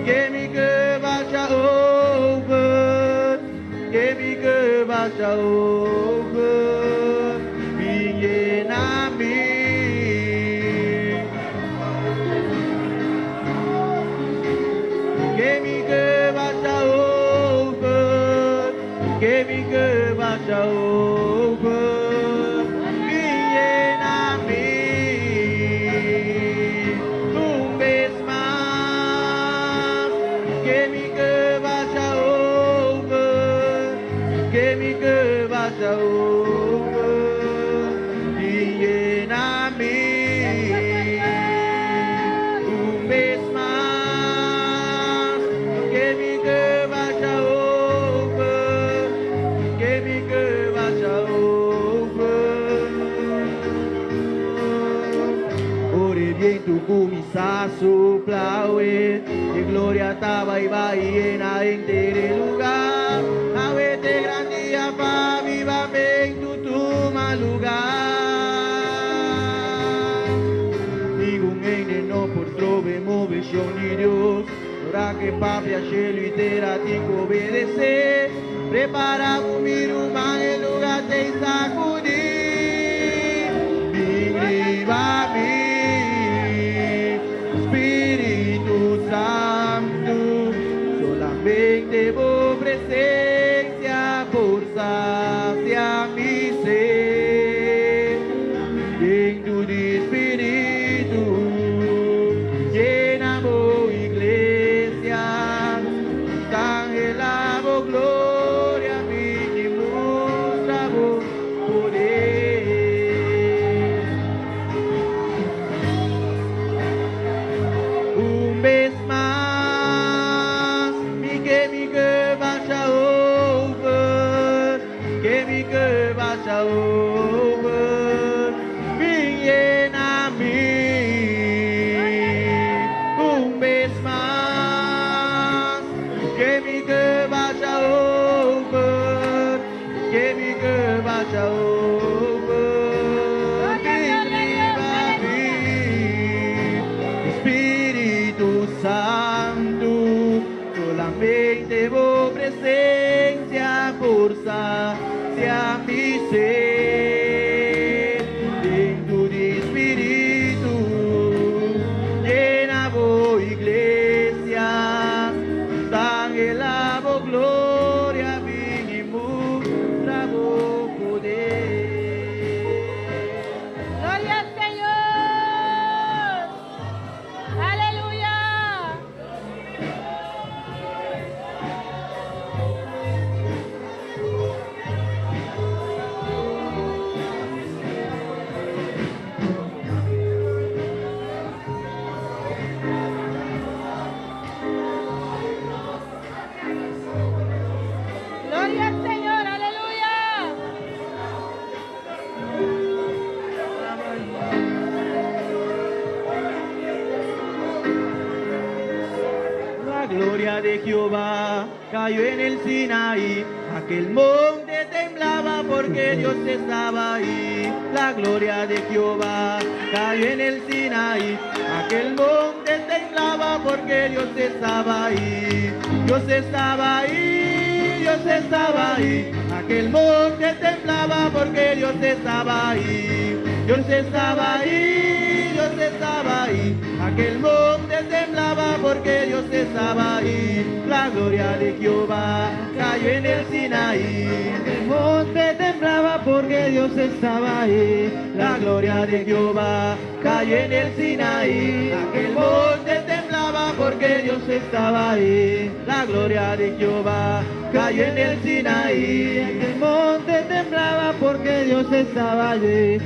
Que mi que vaya over. Que mi que vaya over. Vienen a mí. Que mi que vaya over. Que mi que vaya over. Vienen a mí. over y lléname un vez más, que mi que vaya over, que mi que vaya over. Ore bien tu camisa suplaue, de gloria estaba y va y llena en lugar. Avete grandia pa viva en tu tuma lugar. Ningún ene no por trove movición ni Dios. Ora que papi a cielo y tera ti obedece. Prepara un miruma en lugar de sacudir. Viva mi Espíritu Santo, solamente vos presencia por sacia mi ser. En tu espíritu llenamos iglesia, angelamos gloria, vinimos a vos poder. Un vez más, mi que vaya over, que mi que vaya over, mi llena mí. Un vez más, que mi que vaya over, que mi que vaya over, viva mí. Espíritu Santo, solamente vos presencia forza sea mi ser. En tu espíritu llena vos iglesia, angelamos gloria, vinimos a vos poder. Gloria al Señor. Aleluya. Gloria al Señor. Aleluya. La gloria de Jehová cayó en el Sinaí, aquel monte temblaba porque Dios estaba ahí. La gloria de Jehová cayó en el Sinaí, aquel monte temblaba porque Dios estaba ahí. Dios estaba ahí, Dios estaba ahí, aquel monte temblaba porque Dios estaba ahí. Dios estaba ahí, Dios estaba ahí, aquel monte temblaba porque Dios estaba ahí. La gloria de Jehová cayó en el Sinaí, el monte temblaba porque Dios estaba ahí. La gloria de Jehová cayó en el Sinaí, aquel monte temblaba porque Dios estaba ahí. La gloria de Jehová cayó en el Sinaí, aquel monte temblaba porque Dios estaba allí.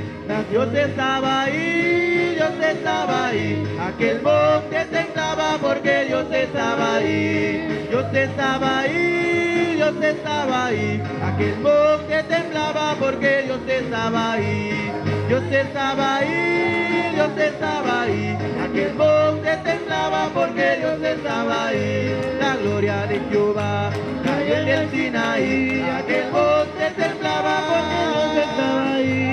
Dios estaba ahí, Dios estaba ahí, aquel monte temblaba porque Dios estaba ahí. Dios estaba ahí, Dios estaba ahí, aquel monte temblaba porque Dios estaba ahí. Dios estaba ahí, Dios estaba ahí, aquel monte temblaba porque Dios estaba ahí. La gloria de Jehová cayó en el Sinaí, aquel monte temblaba porque Dios estaba ahí.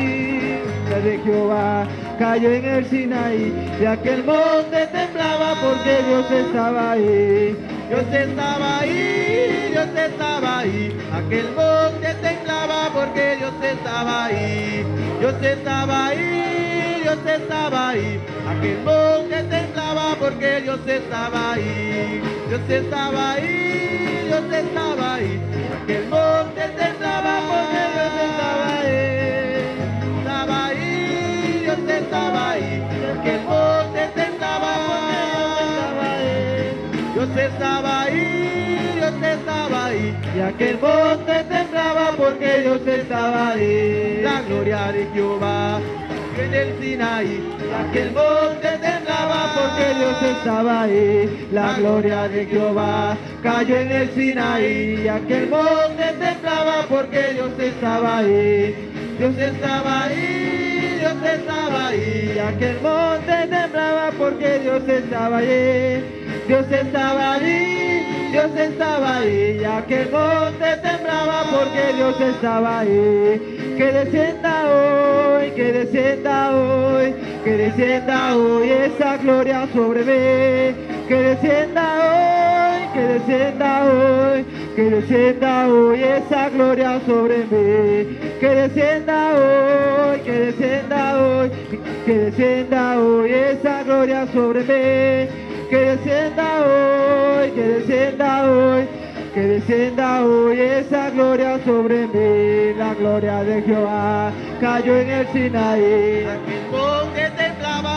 De Jehová cayó en el Sinaí, y aquel monte temblaba porque Dios estaba ahí. Dios estaba ahí, Dios estaba ahí, aquel monte temblaba porque Dios estaba ahí. Dios estaba ahí, Dios estaba ahí, aquel monte temblaba porque Dios estaba ahí. Dios estaba ahí, Dios estaba ahí, aquel monte temblaba porque Dios estaba ahí. Estaba ahí, Dios estaba ahí, aquel monte temblaba porque Dios estaba ahí. Dios estaba ahí, Dios estaba ahí, y aquel monte temblaba porque Dios estaba ahí. La gloria de Jehová en el Sinaí, y aquel monte temblaba porque Dios estaba ahí. La gloria de Jehová cayó en el Sinaí, y aquel monte temblaba porque Dios estaba ahí. Dios estaba ahí, Dios estaba ahí, y aquel monte temblaba porque Dios estaba ahí. Dios estaba ahí, Dios estaba ahí, y aquel monte temblaba porque Dios estaba ahí. Que descienda hoy, que descienda hoy, que descienda hoy esa gloria sobre mí. Que descienda hoy, que descienda hoy, que descienda hoy esa gloria sobre mí. Que descienda hoy, que descienda hoy, que descienda hoy esa gloria sobre mí. Que descienda hoy, que descienda hoy, que descienda hoy esa gloria sobre mí. La gloria de Jehová cayó en el Sinaí. Aquel monte temblaba.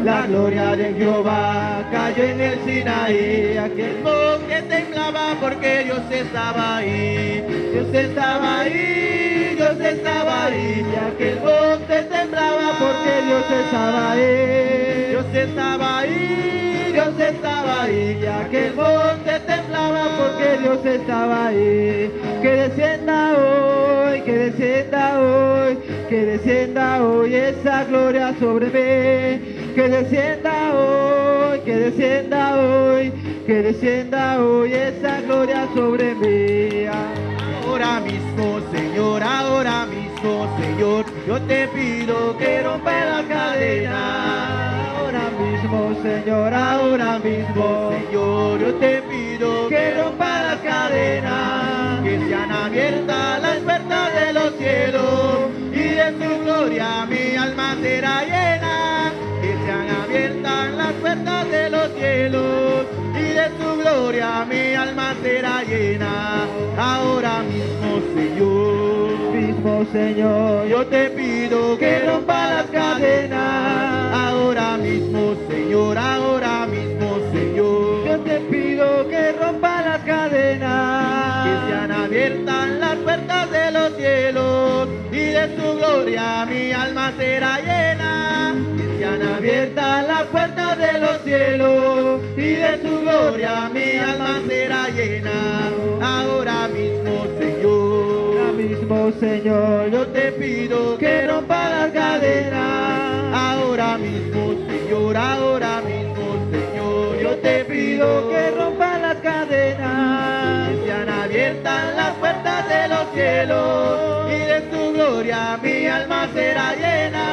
La gloria de Jehová cayó en el Sinaí. Aquel monte temblaba porque Dios estaba ahí. Dios estaba ahí, Dios estaba ahí. Y aquel monte temblaba porque Dios estaba ahí. Dios estaba ahí, Dios estaba ahí. Y aquel monte temblaba porque Dios estaba ahí. Que descienda hoy, que descienda hoy, que descienda hoy esa gloria sobre mí. Que descienda hoy, que descienda hoy, que descienda hoy esa gloria sobre mí. Ahora mismo, Señor, ahora mismo, Señor, yo te pido que rompa la cadena. Ahora mismo, Señor, ahora mismo, Señor, yo te pido que rompa la cadena. Que sean abiertas las puertas de los cielos y de tu gloria mi alma será llena. Que sean abiertas las puertas de los cielos y de tu gloria mi alma será llena. Ahora mismo, Señor, yo te pido que rompa las cadenas. Ahora mismo, Señor, yo te pido que rompa las cadenas. Que sean abiertas las puertas de los cielos y de tu gloria mi alma será llena. Que sean abiertas las puertas de los cielos y de tu gloria mi alma será llena. Ahora mismo, Señor, yo te pido que rompa las cadenas. Ahora mismo, Señor, yo te pido que rompa las cadenas. Que sean abiertas las puertas de los cielos y de tu gloria mi alma será llena.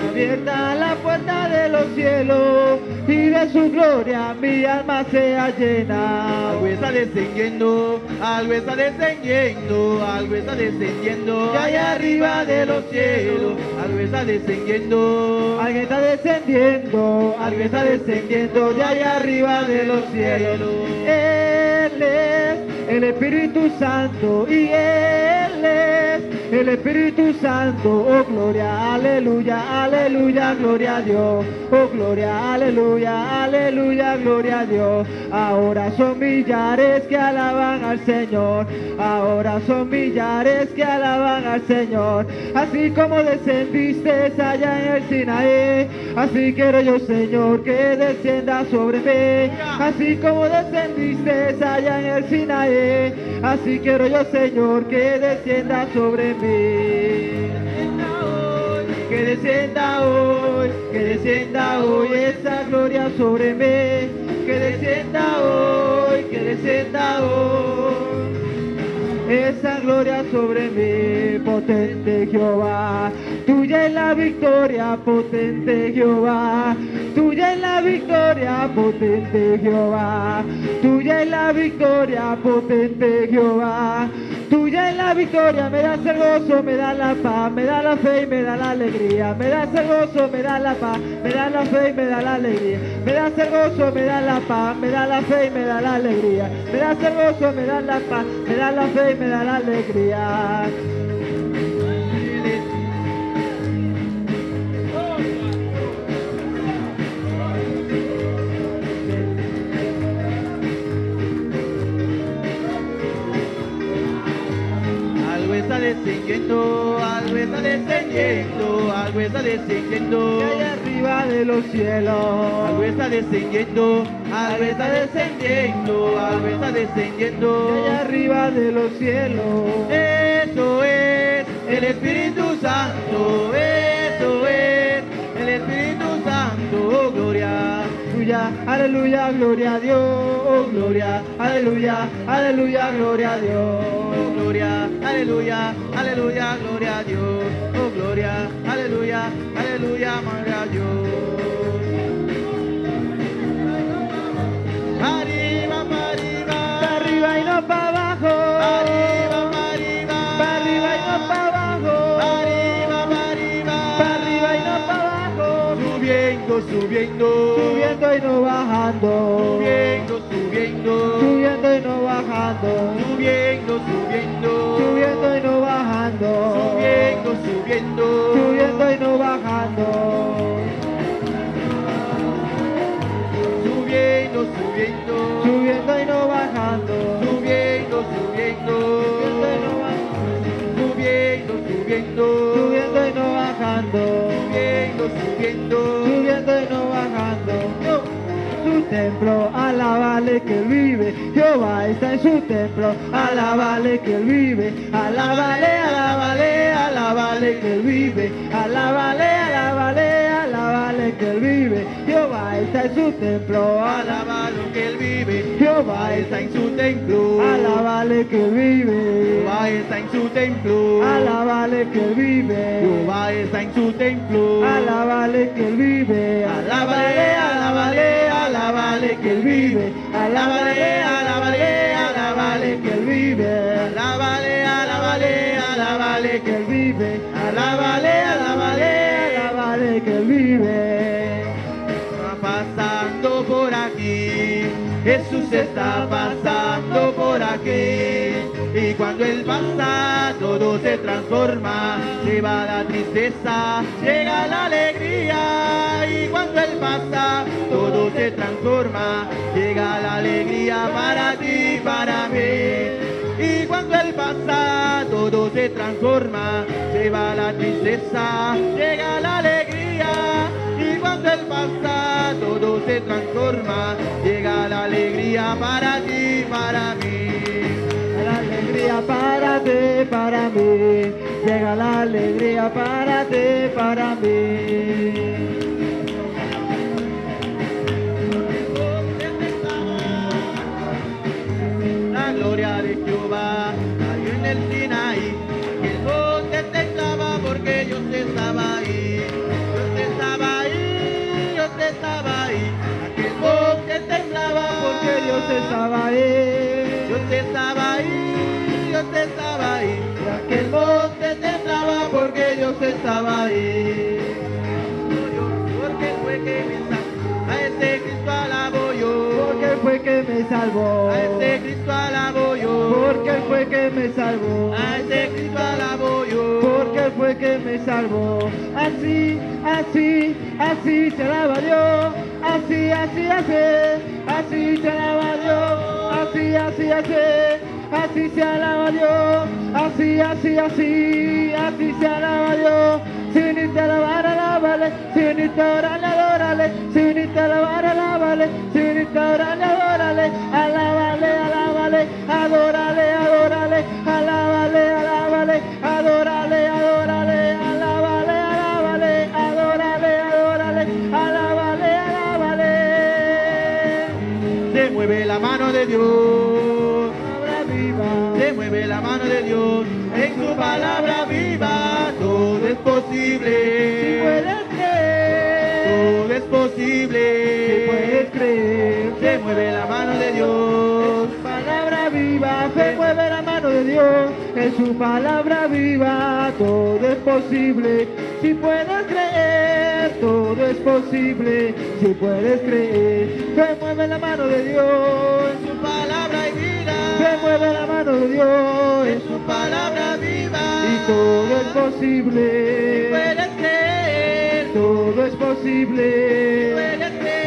Abierta la puerta de los cielos y de su gloria mi alma sea llena. Algo está descendiendo, algo está descendiendo, algo está descendiendo de allá arriba de los cielos. Algo está descendiendo, algo está descendiendo, algo está descendiendo de allá arriba de los cielos. Él es el Espíritu Santo y Él es el Espíritu Santo. Oh gloria, aleluya, aleluya, gloria a Dios. Oh gloria, aleluya, aleluya, gloria a Dios. Ahora son millares que alaban al Señor. Ahora son millares que alaban al Señor. Así como descendiste allá en el Sinaí, así quiero yo, Señor, que descienda sobre mí. Así como descendiste allá en el Sinaí, así quiero yo, Señor, que descienda sobre mí. Que descienda hoy, que descienda hoy esa gloria sobre mí. Que descienda hoy, que descienda hoy esa gloria sobre mí. Potente Jehová, tuya es la victoria, potente Jehová. Tuya es la victoria, potente Jehová. Tuya es la victoria, potente Jehová. Tuya es la victoria, me das el gozo, me da la paz, me da la fe y me da la alegría. Me das el gozo, me da la paz, me da la fe y me da la alegría. Me das el gozo, me da la paz, me da la fe y me da la alegría. Me das el gozo, me da la paz, me da la fe y me da la alegría. descendiendo, algo está descendiendo. Y allá arriba de los cielos. Algo está descendiendo, algo está descendiendo, algo está Y descendiendo. allá arriba de los cielos. Eso es el Espíritu Santo, eso es el Espíritu Santo, oh gloria. Aleluya, aleluya, gloria a Dios. Oh, gloria, aleluya, aleluya, gloria a Dios. Oh gloria, aleluya, aleluya, gloria a Dios. Oh gloria, aleluya, aleluya, gloria a Dios. Arriba, para arriba, Para arriba y no para abajo. arriba, para arriba, Para arriba y no para abajo. arriba, para arriba, Para arriba y no para abajo. subiendo, subiendo, Subiendo y no bajando. subiendo, subiendo, Subiendo y no bajando. subiendo, subiendo, Subiendo y no bajando. subiendo, subiendo, Subiendo y no bajando. subiendo, subiendo, Subiendo y no bajando. subiendo, subiendo, Subiendo y no bajando. subiendo, subiendo, Subiendo y no bajando. subiendo, subiendo. Subiendo y no bajando. Su templo, alábale que él vive. Jehová está en su templo, alábale que él vive. Alábale, alábale, alábale que él vive. Alábale, alábale, alábale que él vive. Jehová está en su templo, Alaba lo que él vive, Jehová está en su templo. alábale que él vive. Jehová está en su templo. Alábale que él vive. Jehová está en su templo. Alábale que él vive. Alábale, alábale, alábale que él vive. Alábale, alábale, alábale que él vive. Alábale, alábale, alábale Que él vive. Alábale, alábale. Alábale que él vive. está pasando por aquí. Jesús está pasando por aquí. Y cuando Él pasa, todo se transforma. Se va la tristeza, llega la alegría. Y cuando Él pasa, todo se transforma. Llega la alegría para ti, para mí. Y cuando Él pasa, todo se transforma. Se va la tristeza, llega la alegría. Y cuando Él pasa, todo se transforma. Llega la alegría para ti, para mí. La alegría para ti, para mí. Llega la alegría para ti, para mí. La gloria de Jehová cayó en el Sinaí. Y el monte temblaba porque Dios estaba ahí. Dios estaba ahí, Dios estaba ahí. Aquel monte temblaba Porque Dios estaba ahí. Dios estaba ahí, Dios estaba ahí. Y aquel monte temblaba porque Dios estaba ahí. Porque fue que me salvó, a ese Cristo alabo yo. Porque fue que me salvó. A ese Cristo alabo yo. Porque fue que me salvó. A ese Cristo alabo yo. Porque fue que me salvó. Así, así, así se alaba Dios. Así, así, así. Así se alaba Dios. Así, así, así. Así se alaba Dios. Así, así, así. Así se alaba Dios. Si ni te alabar, alábale. Si ni te orar, adórale. Si ni te alabar, alábale. Si ni te orar, adórale. Alábale, alábale. Adórale, adórale. Alábale, alábale. Adórale, adórale. Alábale, alábale. Adórale, adórale. Alábale, alábale. Se mueve la mano de Dios. Palabra viva. Se mueve la mano de Dios. En su palabra viva todo es posible. Si puedes creer. Todo es posible. Si puedes creer. Se mueve la mano de Dios. Palabra viva, se mueve la mano de Dios, en su palabra viva todo es posible, si puedes creer, todo es posible, si puedes creer, se mueve la mano de Dios, En su palabra hay vida. se mueve la mano de Dios, En su palabra viva. y todo es posible, Puedes creer. todo es posible. Puedes creer.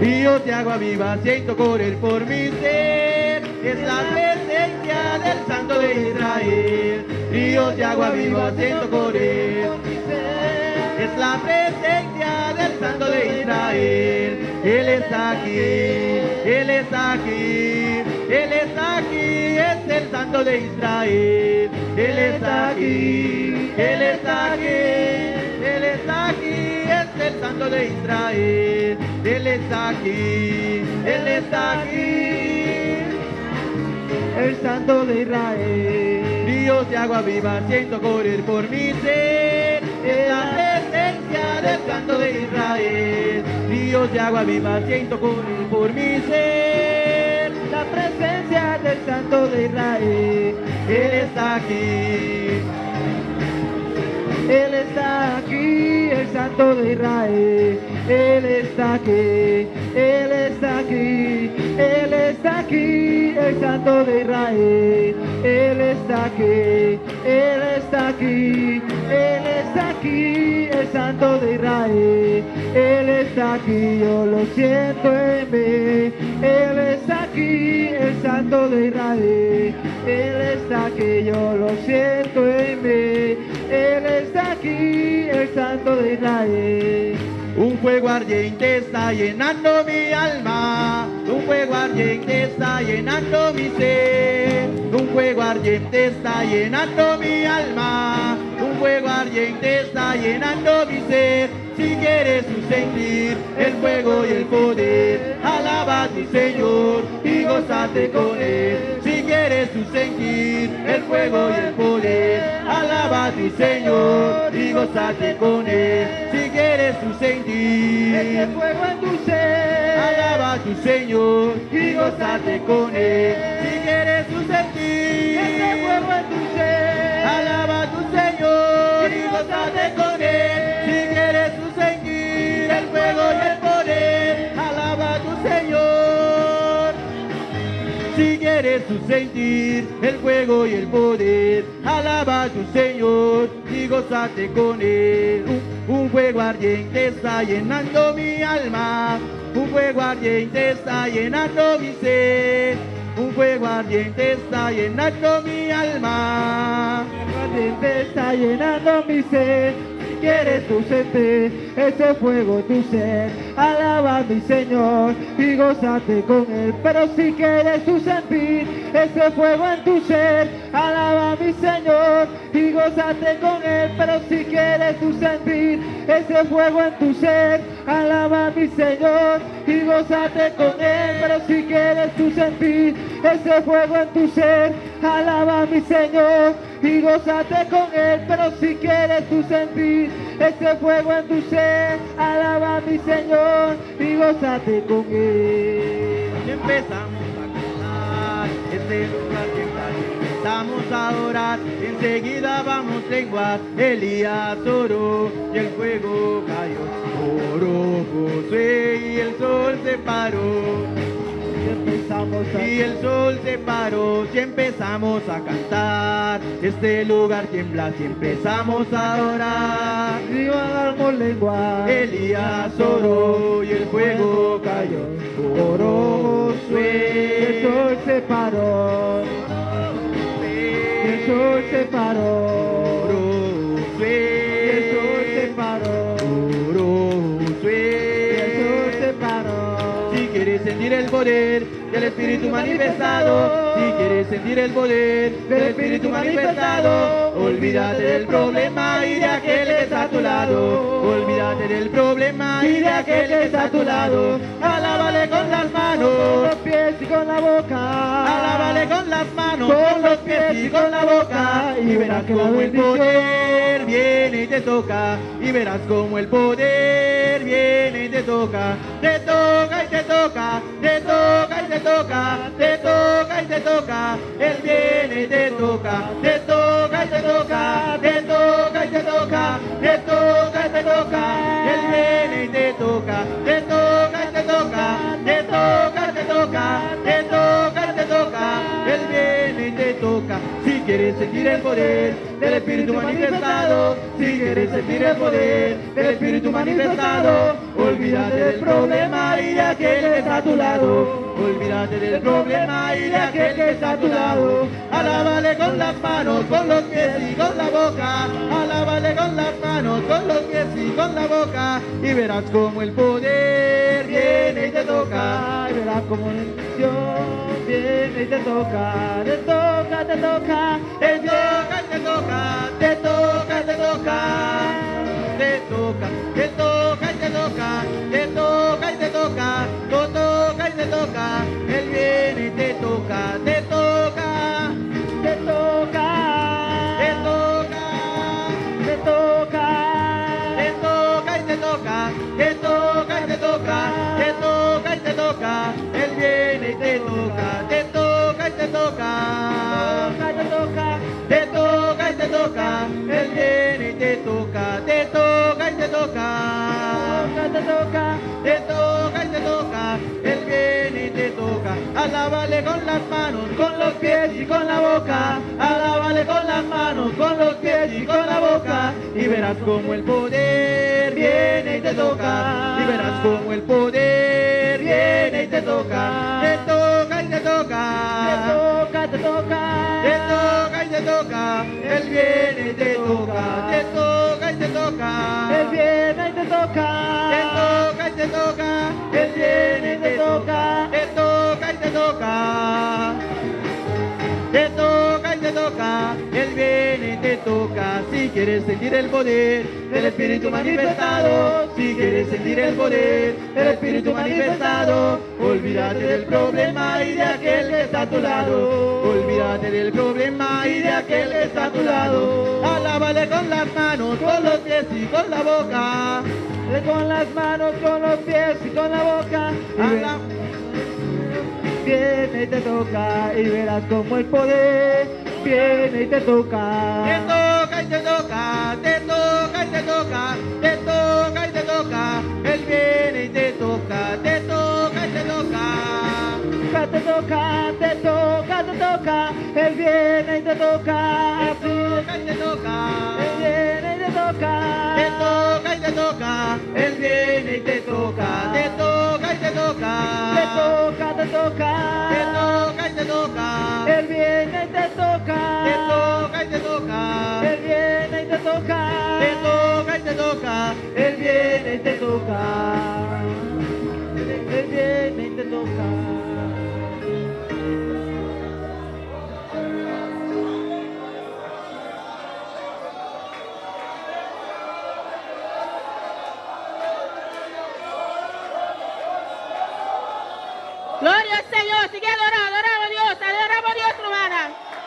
Y yo de agua viva siento correr por mi ser. Es la presencia del Santo de Israel. Ríos de agua viva siento correr. Es la presencia del Santo de Israel. Él está aquí, Él está aquí, Él está aquí, es el Santo de Israel. Él está aquí, Él está aquí, Él está aquí, es el Santo de Israel. Él está aquí, Él está aquí, el Santo de Israel. ríos de agua viva siento correr por mi ser. Es la presencia del Santo de Israel. Ríos de agua viva siento correr por mi ser. La presencia del Santo de Israel. Él está aquí. Él está aquí, el Santo de Israel. Él está aquí, Él está aquí, Él está aquí, el Santo de Israel. Él está aquí, Él está aquí, Él está aquí, el Santo de Israel. Él está aquí, yo lo siento en mí. Él está aquí, el Santo de Israel. Él está aquí, yo lo siento en mí. Él está aquí, el Santo de Israel. Un fuego ardiente está llenando mi alma. Un fuego ardiente está llenando mi ser. Un fuego ardiente está llenando mi alma. Un fuego ardiente está llenando mi ser. Si quieres tú sentir el fuego y el poder, alaba a tu Señor y gózate con Él. Si quieres tú sentir el fuego y el poder, alaba a tu Señor y gózate con Él. Si quieres tú sentir Ese fuego en tu ser, alaba a tu Señor y gózate con Él. Si quieres tú sentir ese fuego en tu ser, alaba a tu Señor y gózate con Él. Si quieres tú sentir el fuego y el poder, alaba a tu Señor. Si quieres tú sentir el fuego y el poder, alaba a tu Señor y gózate con Él. Un fuego ardiente está llenando mi alma. Un fuego ardiente está llenando mi ser. Un fuego ardiente está llenando mi alma. ardiente está llenando mi ser. Si quieres tú sentir ese fuego en tu ser, alaba a mi Señor y gózate con Él. Pero si quieres tú sentir ese fuego en tu ser, alaba a mi Señor y gózate con Él. Pero si quieres tú sentir ese fuego en tu ser, alaba a mi Señor y gózate con Él. Pero si quieres tú sentir ese fuego en tu ser, alaba a mi Señor y gózate con Él. Pero si quieres tú sentir ese fuego en tu ser, alaba a mi Señor y gózate con Él. Y empezamos a cantar este lugar que está. Empezamos a orar, enseguida vamos a lenguar. Elías oró y el fuego cayó. Oró Josué y el sol se paró. Y el sol se paró, si empezamos a cantar, este lugar tiembla, si empezamos a orar. Y hagamos lengua. Elías oró y el fuego cayó. Oró Josué, El sol se paró. El sol se paró. Oró Josué, El sol se paró. oró Josué. El sol se paró. Si quieres sentir el poder del Espíritu manifestado, si quieres sentir el poder del Espíritu manifestado, olvídate del problema y de aquel que está a tu lado. Olvídate del problema y de aquel que está a tu lado. Alábale con las Con manos, los pies y con la boca. alábale con las manos, con los pies y con la boca. Y verás como el poder viene y te toca. Y verás como el poder viene y te toca. Te toca y te toca, te toca y te toca, te toca y te toca. Él viene y te toca, te toca y te toca, te toca y te toca, te toca y te toca. Él viene y te toca, te toca y te toca, te toca y te toca, te toca y te toca. Él viene y te toca. Si quieres quieres sentir el poder del Espíritu manifestado, si quieres sentir el poder del Espíritu manifestado, olvídate del problema y de aquel que está a tu lado. Olvídate del problema y de aquel que está a tu lado. Alábale con las manos, con los pies y con la boca. Alábale con las manos, con los pies y con la boca. Y verás como el poder viene y te toca. Y verás como la bendición viene y te toca. Te toca, te toca. Te toca y te toca. Te toca y te toca. Te toca, te toca y te toca. Te toca y te toca. Te toca y te toca. Él viene y te toca. Te toca. Te toca. Te toca. Te toca. Te toca y te toca. Te toca y te toca. Te toca y te toca. Él viene y te toca. Te toca y te toca. Te toca. Te toca y te toca. Él viene y te toca. Te toca y te toca. Te toca. Te toca y te toca. Él viene y te toca. Alábale con las manos, con los pies y con la boca. Alábale con las manos, con los pies y con la boca. Y verás como el poder viene y te toca. Y verás como el poder viene y te toca. Te toca y te toca. Te toca, te toca. Te toca y te toca. Él viene y te toca. Te toca y te toca. Él viene y te toca. Te toca y te toca. Él viene y te toca. Te toca y te toca. Te toca y te toca. Él viene y te toca. Si quieres sentir el poder del Espíritu manifestado, si quieres sentir el poder del Espíritu manifestado, olvídate del problema y de aquel que está a tu lado. Olvídate del problema y de aquel que está a tu lado. Alábale con las manos, con los pies y con la boca. Con las manos, con los pies y con la boca. Alá- Viene y te toca y verás como el poder viene y te toca. Te toca y te toca, te toca y te toca, te toca y te toca, Él viene y te toca, te toca y te toca. Te toca, te toca, te toca. Él viene y te toca. Te toca y te toca, Él viene y te toca. te toca y te toca, Él viene y te toca, te toca y te toca, Te toca, te toca. te toca y te toca, Él viene y te toca. te toca y te toca, Él viene y te toca. te toca y te toca, Él viene y te toca. Él viene y te toca. Gloria al Señor, sigue adorando, adoramos a Dios, hermana.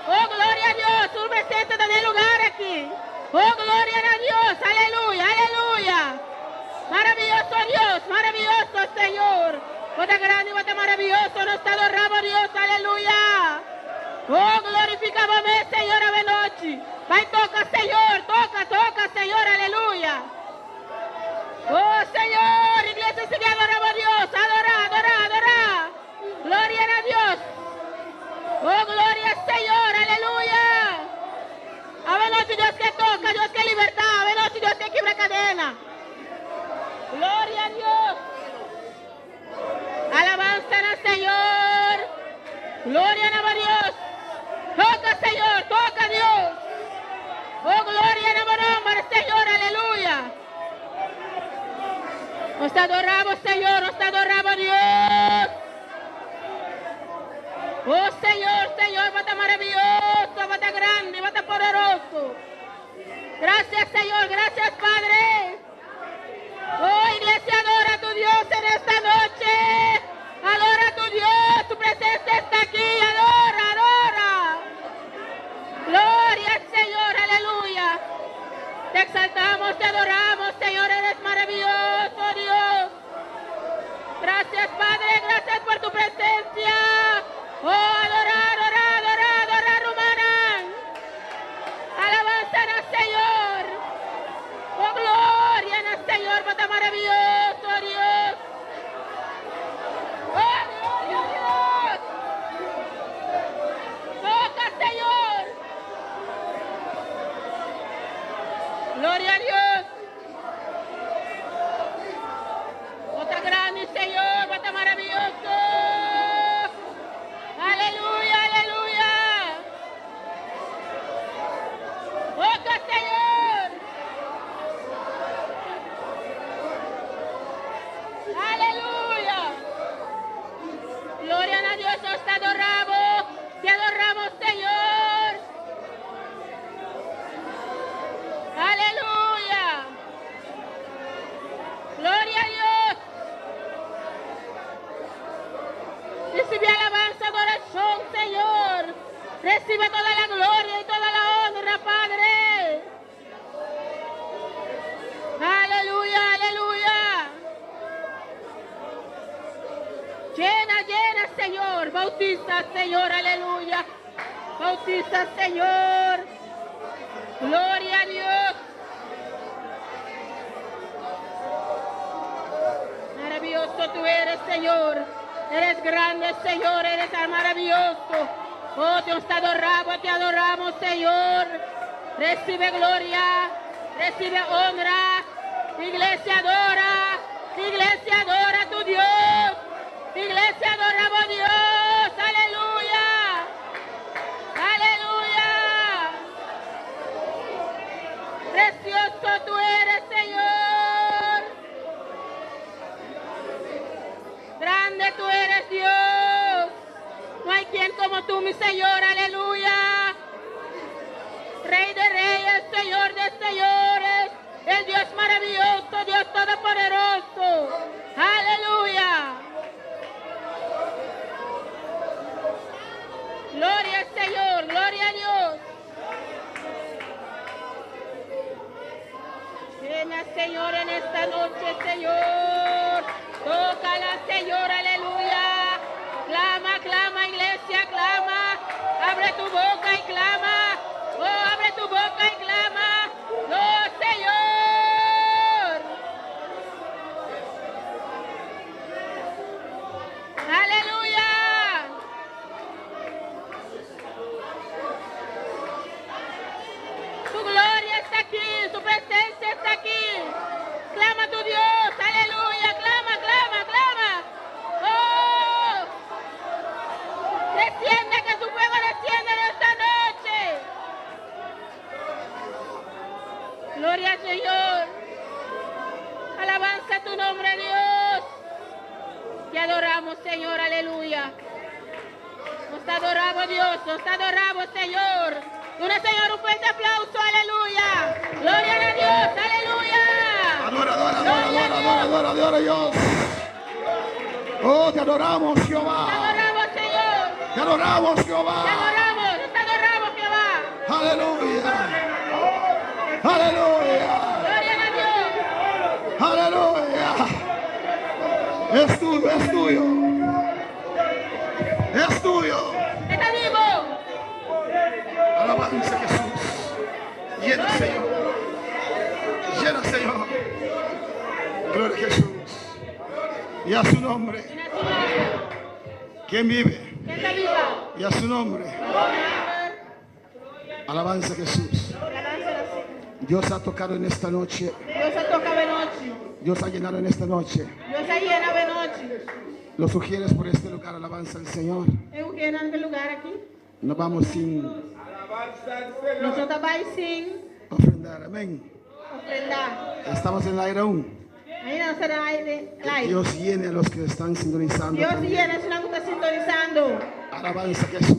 Oh, gloria a Dios, tú presente en el lugar aquí. Oh, gloria a Dios, aleluya, aleluya. Maravilloso Dios, maravilloso Señor. Bota grande y bota maravilloso, nos adoramos Dios, aleluya. Oh, glorificamos, Señor, ave noche. Vai, toca, Señor, aleluya. Oh, Señor, iglesia, sigue adorando a Dios, adora. Gloria a Dios. Oh, gloria al Señor, aleluya. Ave noche, Dios que toca, Dios que libertad, ave noche, Dios que quiebra cadena. Gloria a Dios. Alabanza al Señor. Gloria a Dios. Toca, Señor, toca, Dios. Oh, gloria a nombre, Señor, aleluya. Nos adoramos, Señor, nos adoramos, Dios. Oh, Señor, bata maravilloso, bata grande, bata poderoso. Gracias, Señor, gracias, Padre. Oh, iglesia, adora a tu Dios en esta noche. Adora a tu Dios, tu presencia está aquí, adora. Gloria al Señor, aleluya. Te exaltamos, te adoramos, Señor, eres maravilloso, Dios. Gracias, Padre, gracias por tu presencia. Oh, adorar, humana. Alabanza al Señor. Oh, gloria al Señor, bata maravilloso, Dios. Oh, gloria a Dios. Toca, Señor. Gloria a Dios. Otra grande, Señor, está maravilloso. Aleluya, aleluya. Otra, Señor. Aleluya. Gloria a Dios, nos te adoramos, Señor. Aleluya. Gloria a Dios. Recibe alabanza, adoración, Señor. Recibe toda la gloria y toda la honra, Padre. Aleluya, aleluya. Llena, llena, Señor. Bautiza, Señor, aleluya. Bautiza, Señor. Gloria a Dios. Maravilloso tú eres, Señor. Eres grande, Señor. Eres maravilloso. Oh, Dios, te adoramos, Señor. Recibe gloria. Recibe honra. Iglesia adora a tu Dios. Iglesia adoramos a Dios. Aleluya. Aleluya. Precioso tú eres, Señor. Grande tú eres, Dios. No hay quien como tú, mi Señor. Aleluya. Rey de reyes, Señor de señores. El Dios maravilloso, Dios todopoderoso. Aleluya. Gloria al Señor, gloria a Dios. Llena, Señor, en esta noche, Señor. Tócala, Señor, aleluya. Clama, clama, iglesia, clama. Abre tu boca y clama. Oh, abre tu boca y clama. Oh, Señor. Aleluya. Tu gloria está aquí, tu presencia está aquí. Clama a tu Dios, aleluya, clama, clama, clama. Oh, desciende, que su fuego desciende en esta noche. Gloria al Señor. Alabanza a tu nombre, Dios. Te adoramos, Señor, aleluya. Nos adoramos, Dios, nos adoramos, Señor. Una, Señor, un fuerte aplauso, aleluya. Gloria a Dios, aleluya. Adora a Dios. Oh, te adoramos, Te Jehová. adoramos, Señor. Te adoramos, Jehová. Te adoramos, Jehová. Aleluya. Aleluya. Gloria a Dios. Aleluya. Es tuyo, es tuyo. Es tuyo. Está vivo. Alabanza a Jesús. Llena, Señor. Llena, Señor. Gloria a Jesús. Y a su nombre. En su nombre. ¿Quién vive? ¿Quién está viva? Y a su nombre. Alabanza a Jesús. Dios ha tocado en esta noche. Dios ha tocado de noche. Dios ha llenado en esta noche. Dios ha llenado de noche. Los sugieres por este lugar. Alabanza al Señor. Eu quero en el lugar aquí. Nos vamos sin Nosotros vamos sin ofrendar. Amén. ofrendar. Estamos en el aire aún. Ahí no será aire. Que Dios llene a los que están sintonizando. Dios también. llena, es una que está sintonizando. Alabanza a Jesús.